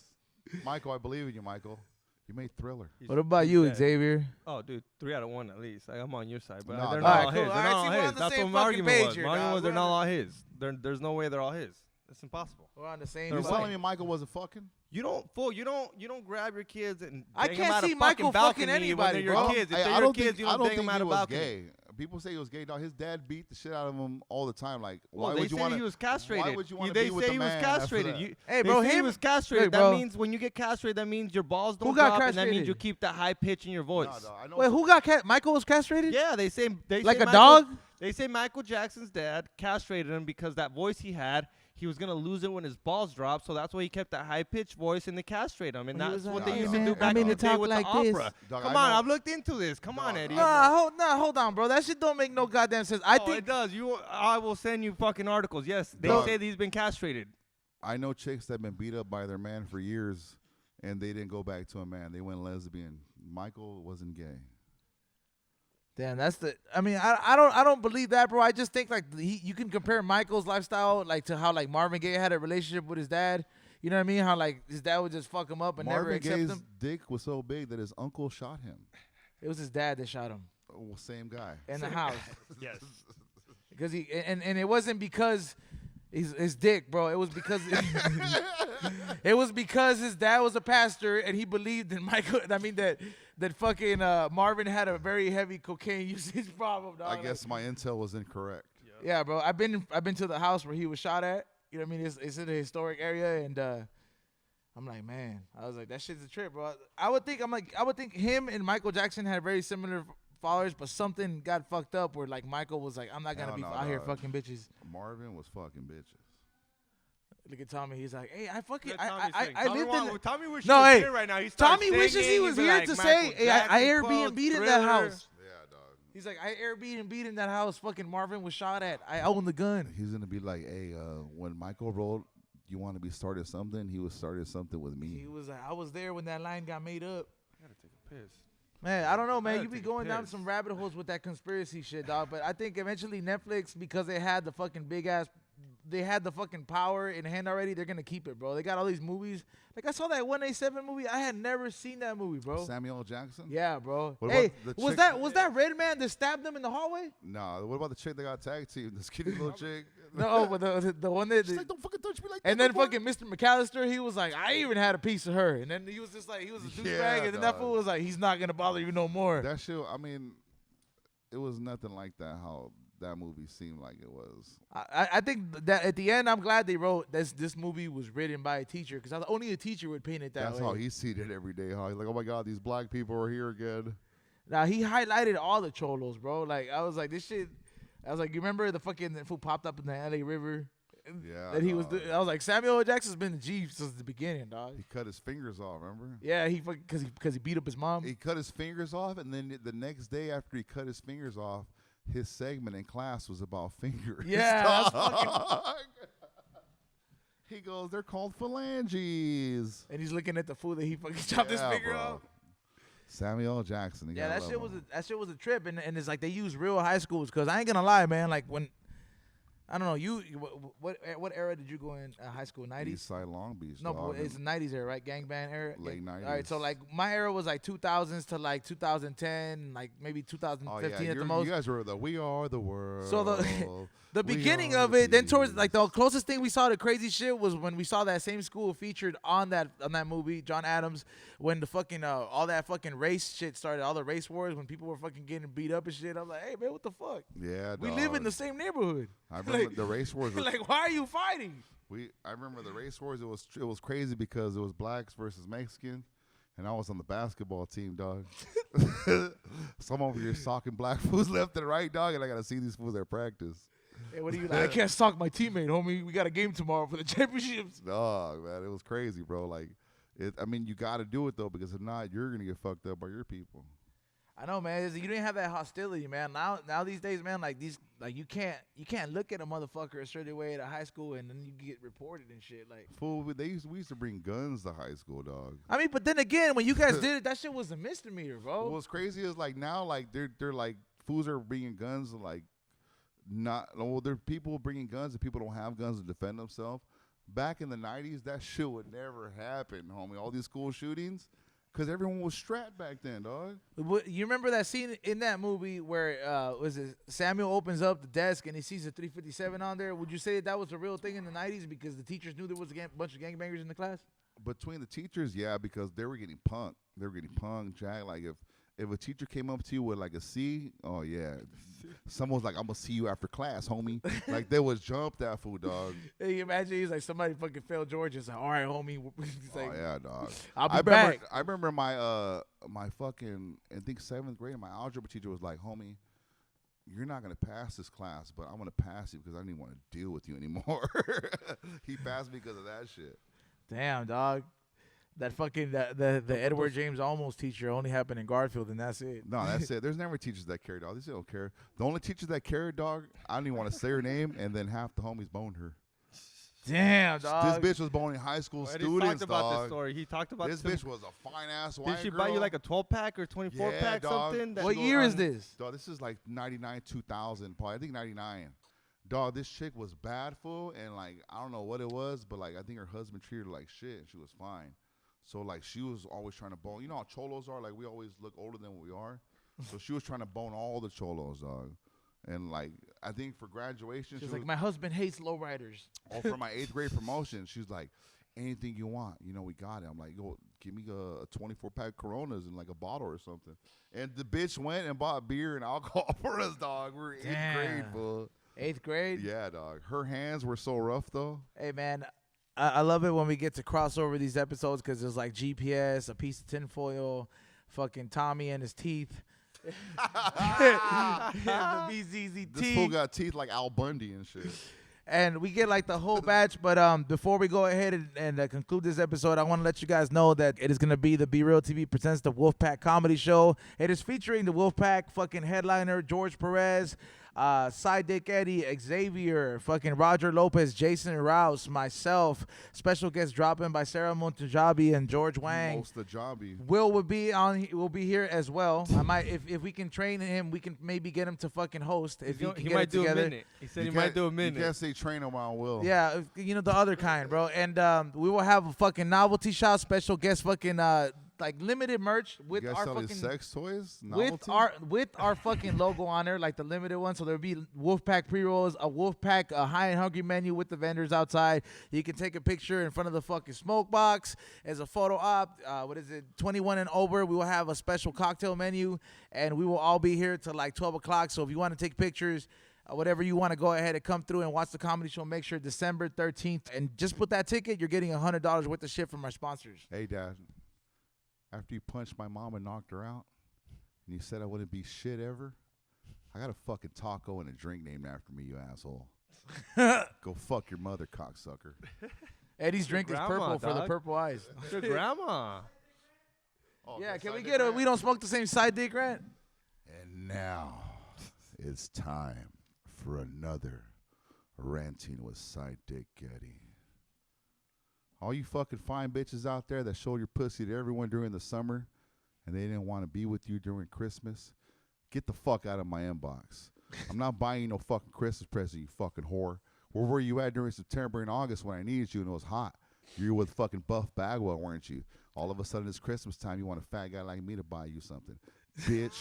Michael, I believe in you, Michael. You made Thriller. What about you, dead. Xavier? Oh, dude, 3 out of 1 at least. Like, I'm on your side, but No, they're no. not Alright, all cool. his. They're Alright, not see, all we're on his. the That's same what my fucking argument page was. here, My argument dog. was they're We're not on all his. There's no way they're all his. It's impossible. We're on the same. They're You're white. telling me Michael wasn't fucking? You don't grab your kids and I bang can't them out see a Michael fucking fucking balcony when anybody, they're bro. your kids. If Hey, they're I your don't kids, think you I don't don't bang them think out he a was balcony. gay. People say he was gay, dog. His dad beat the shit out of him all the time. Like, Well, why they would you say want he was castrated. Why would you want to They be with say the he was man after castrated. that? Hey, They bro, say he him- was castrated. Wait, That bro. means when you get castrated, that means your balls don't got drop, and that means castrated? you keep that high pitch in your voice. No, dog, I know Wait, who got Michael was castrated? Yeah, they say Like a Michael- dog? They say Michael Jackson's dad castrated him because that voice he had, he was gonna lose it when his balls dropped. So that's why he kept that high pitched voice and they castrated him, and He that's was what like, they used "Hey, to do man, back I mean in the to day talk with like the this." opera. Dog, Come I on, know- I've looked into this. Come on, Eddie. Hold on, bro. That shit don't make no goddamn sense. I Oh, think it does. I will send you fucking articles. Yes, they Dog. say that he's been castrated. I know chicks that have been beat up by their man for years, and they didn't go back to a man. They went lesbian. Michael wasn't gay. Damn, that's the. I mean, I don't believe that, bro. I just think like you can compare Michael's lifestyle like to how like Marvin Gaye had a relationship with his dad. You know what I mean? How like his dad would just fuck him up and never Marvin accept Gaye's him. dick was so big that his uncle shot him. It was his dad that shot him Same guy. in the house Yes. because it wasn't because His dick, bro. It was because it was because his dad was a pastor and he believed in Michael. I mean that fucking Marvin had a very heavy cocaine usage problem. Dog. I guess my intel was incorrect. Yeah, bro. I've been to the house where he was shot at. You know what I mean? It's in a historic area, and I'm like, man. I was like, that shit's a trip, bro. I would think him and Michael Jackson had very similar followers, but something got fucked up where like Michael was like, I'm not gonna be out here fucking bitches. Marvin was fucking bitches. Look at Tommy. He's like, hey, I Tommy lived in. Tommy wishes No, he was hey, here right now. Tommy wishes he was here to say, hey, I Airbnb'd in that house. Yeah, dog. He's like, I Airbnb'd in that house. Fucking Marvin was shot at. I own the gun. He's gonna be like, hey, when Michael rolled, you want to be started something? He was started something with me. He was like, I was there when that line got made up. I gotta take a piss. Man, I don't know, man. gotta You be take a going down piss. some rabbit holes with that conspiracy shit, dog. But I think eventually Netflix, because they had the fucking big ass, they had the fucking power in hand already. They're gonna keep it, bro. They got all these movies. Like I saw that 187 movie. I had never seen that movie, bro. Samuel L. Jackson? Yeah, bro. What Hey, about the was chick- that red man that stabbed them in the hallway? No. What about the chick that got tag team? The skinny little chick? No, but the one that. She's like, don't fucking touch me like And that. then fucking Mr. McAllister, he was like, I even had a piece of her. And then he was just like, he was a douchebag. Yeah, And then that dog. fool was like, he's not gonna bother you no more. That shit, I mean, it was nothing like that, how that movie seemed like it was. I think that at the end, I'm glad they wrote this movie was written by a teacher because only a teacher would paint it that That's way. how he seen it every day. How he's like, oh my God, these black people are here again. Now he highlighted all the cholos, bro. Like I was like, this shit. I was like, you remember the fucking fool popped up in the LA River? Yeah. That he was. dog. I was like, Samuel L. Jackson's been the G since the beginning, dog. He cut his fingers off, remember? Yeah, he because he beat up his mom. He cut his fingers off, and then the next day after he cut his fingers off, his segment in class was about fingers. Yeah, that's dog. He goes, they're called phalanges. And he's looking at the fool that he fucking chopped his Yeah, finger bro. off. Samuel L. Jackson. you Yeah, gotta that love shit was him. that shit was a trip, and it's like they use real high schools because I ain't gonna lie, man. Like when I don't know what era did you go in high school? 90s. East Side Long Beach. No, dog, but it's the 90s era, right? Gangbang era. Late All right, so 90s. like my era was like 2000s to like 2010, like maybe Oh, 2015 yeah, at the most. you guys were the We Are the World. So the We beginning are of it, then towards these. like the closest thing we saw to crazy shit was when we saw that same school featured on that movie, John Adams, when the fucking all that fucking race shit started, all the race wars when people were fucking getting beat up and shit. I'm like, hey man, what the fuck? Yeah, We live in dog. the same neighborhood. I remember like- the race wars. Was, Like, why are you fighting? I remember the race wars. It was crazy because it was blacks versus Mexicans, and I was on the basketball team, dog. Some over here socking black fools left and right, dog, and I gotta see these fools at practice. Hey, what are you like? I can't stalk my teammate, homie. We got a game tomorrow for the championships. Dog, man, it was crazy, bro. Like, I mean, you gotta do it though, because if not, you're gonna get fucked up by your people. I know, man. You didn't have that hostility, man. Now these days, man, like you can't look at a motherfucker a certain way at a high school and then you get reported and shit. Like, Fool, we used to bring guns to high school, dog. I mean, but then again, when you guys did it, that shit was a misdemeanor, bro. What's crazy is like now, like they're like fools are bringing guns, like not. Well, there are people bringing guns and people don't have guns to defend themselves. Back in the '90s, that shit would never happen, homie. All these school shootings, because everyone was strapped back then, dog. You remember that scene in that movie where was it Samuel opens up the desk and he sees a 357 on there? Would you say that was a real thing in the '90s because the teachers knew there was a bunch of gangbangers in the class? Between the teachers, yeah, because they were getting punked. They were getting punked, Jack. Like if a teacher came up to you with like a C, oh yeah, someone was like, "I'm gonna see you after class, homie." Like they would jump that fool, dog. Hey, imagine he's like somebody fucking failed George. It's like, all right, homie. He's like, Oh yeah, dog. I'll be I back. remember my fucking I think 7th grade, my algebra teacher was like, "Homie, you're not gonna pass this class, but I'm gonna pass you because I don't even want to deal with you anymore." He passed me because of that shit. Damn, dog. That fucking the Edward James Olmos teacher only happened in Garfield, and that's it. No, that's it. There's never teachers that care, dog. These don't care. The only teachers that care, dog, I don't even want to say her name, and then half the homies boned her. Damn, dog. This bitch was boning high school Eddie students, talked about dog. this story. He talked about This some- bitch was a fine ass white Did she girl. buy you like a 12-pack or 24-pack dog. something? That What go year is on- this? Dog, this is like 99, 2000, probably. I think 99. Dog, this chick was bad, fool, and like I don't know what it was, but like I think her husband treated her like shit, and she was fine. So like she was always trying to bone. You know how cholos are? Like we always look older than what we are. So she was trying to bone all the cholos, dog. And like I think for graduation, She's like, my husband hates lowriders. Oh, for my 8th grade promotion, she's like, anything you want, we got it. I'm like, yo, give me a 24-pack Coronas and like a bottle or something. And the bitch went and bought beer and alcohol for us, dog. We're in 8th grade, fool. 8th grade? Yeah, dog. Her hands were so rough, though. Hey, man, I love it when we get to cross over these episodes because there's like GPS, a piece of tinfoil, fucking Tommy and his teeth. The BZZT. This fool got teeth like Al Bundy and shit. And we get like the whole batch, but before we go ahead and conclude this episode, I want to let you guys know that it is going to be the Be Real TV presents the Wolfpack comedy show. It is featuring the Wolfpack fucking headliner, George Perez, Sidedick Eddie, Xavier, fucking Roger Lopez, Jason Rouse, myself, special guest dropping by Sarah Montajabi and George Wang. Most the jobby. Will be here as well. I might if we can train him, we can maybe get him to fucking host. If he might do together. a minute. He said he might do a minute. You can't say train him on Will. Yeah, the other kind, bro. And we will have a fucking novelty shop, special guest, fucking like limited merch with you guys our sell fucking these sex toys. Novelty? with our fucking logo on there, like the limited one. So there'll be Wolfpack pre-rolls, a Wolfpack high and hungry menu with the vendors outside. You can take a picture in front of the fucking smoke box as a photo op. 21 and over. We will have a special cocktail menu, and we will all be here till like 12 o'clock. So if you want to take pictures, whatever you want to go ahead and come through and watch the comedy show, make sure December 13th. And just put that ticket, you're getting $100 worth of shit from our sponsors. Hey, Dad. After you punched my mom and knocked her out, and you said I wouldn't be shit ever, I got a fucking taco and a drink named after me, you asshole. Go fuck your mother, cocksucker. Eddie's drink is purple for the purple eyes. Your grandma. Yeah, can we get a we don't smoke the same side dick rant? And now it's time for another ranting with Sidedick Eddie. All you fucking fine bitches out there that showed your pussy to everyone during the summer and they didn't want to be with you during Christmas, get the fuck out of my inbox. I'm not buying you no fucking Christmas present, you fucking whore. Where were you at during September and August when I needed you and it was hot? You were with fucking Buff Bagwell, weren't you? All of a sudden it's Christmas time, you want a fat guy like me to buy you something. Bitch,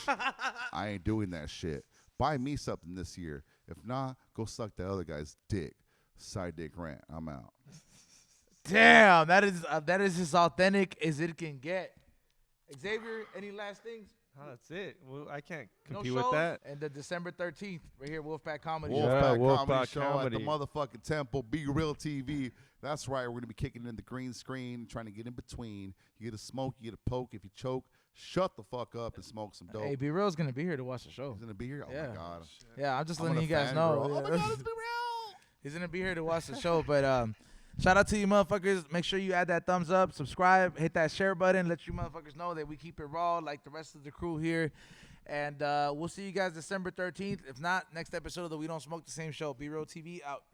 I ain't doing that shit. Buy me something this year. If not, go suck that other guy's dick. Sidedick rant. I'm out. Damn, that is as authentic as it can get. Xavier, any last things? Oh, that's it. Well, I can't No compete with shows? that. And the December 13th, right here, Wolfpack Comedy. Wolfpack Wolfpack Comedy Show Comedy. at the motherfucking Temple. Be Real TV. That's right. We're going to be kicking in the green screen, trying to get in between. You get a smoke, you get a poke. If you choke, shut the fuck up and smoke some dope. Hey, Be Real's gonna be here to watch the show. He's going to be here? Oh, Yeah. my God. Yeah, I'm just I'm letting you gonna guys fangirl. know. Oh, my God, it's Be Real. He's gonna be here to watch the show. But shout out to you motherfuckers. Make sure you add that thumbs up, subscribe, hit that share button, let you motherfuckers know that we keep it raw like the rest of the crew here. And we'll see you guys December 13th. If not, next episode of the We Don't Smoke the Same show. Be Real TV out.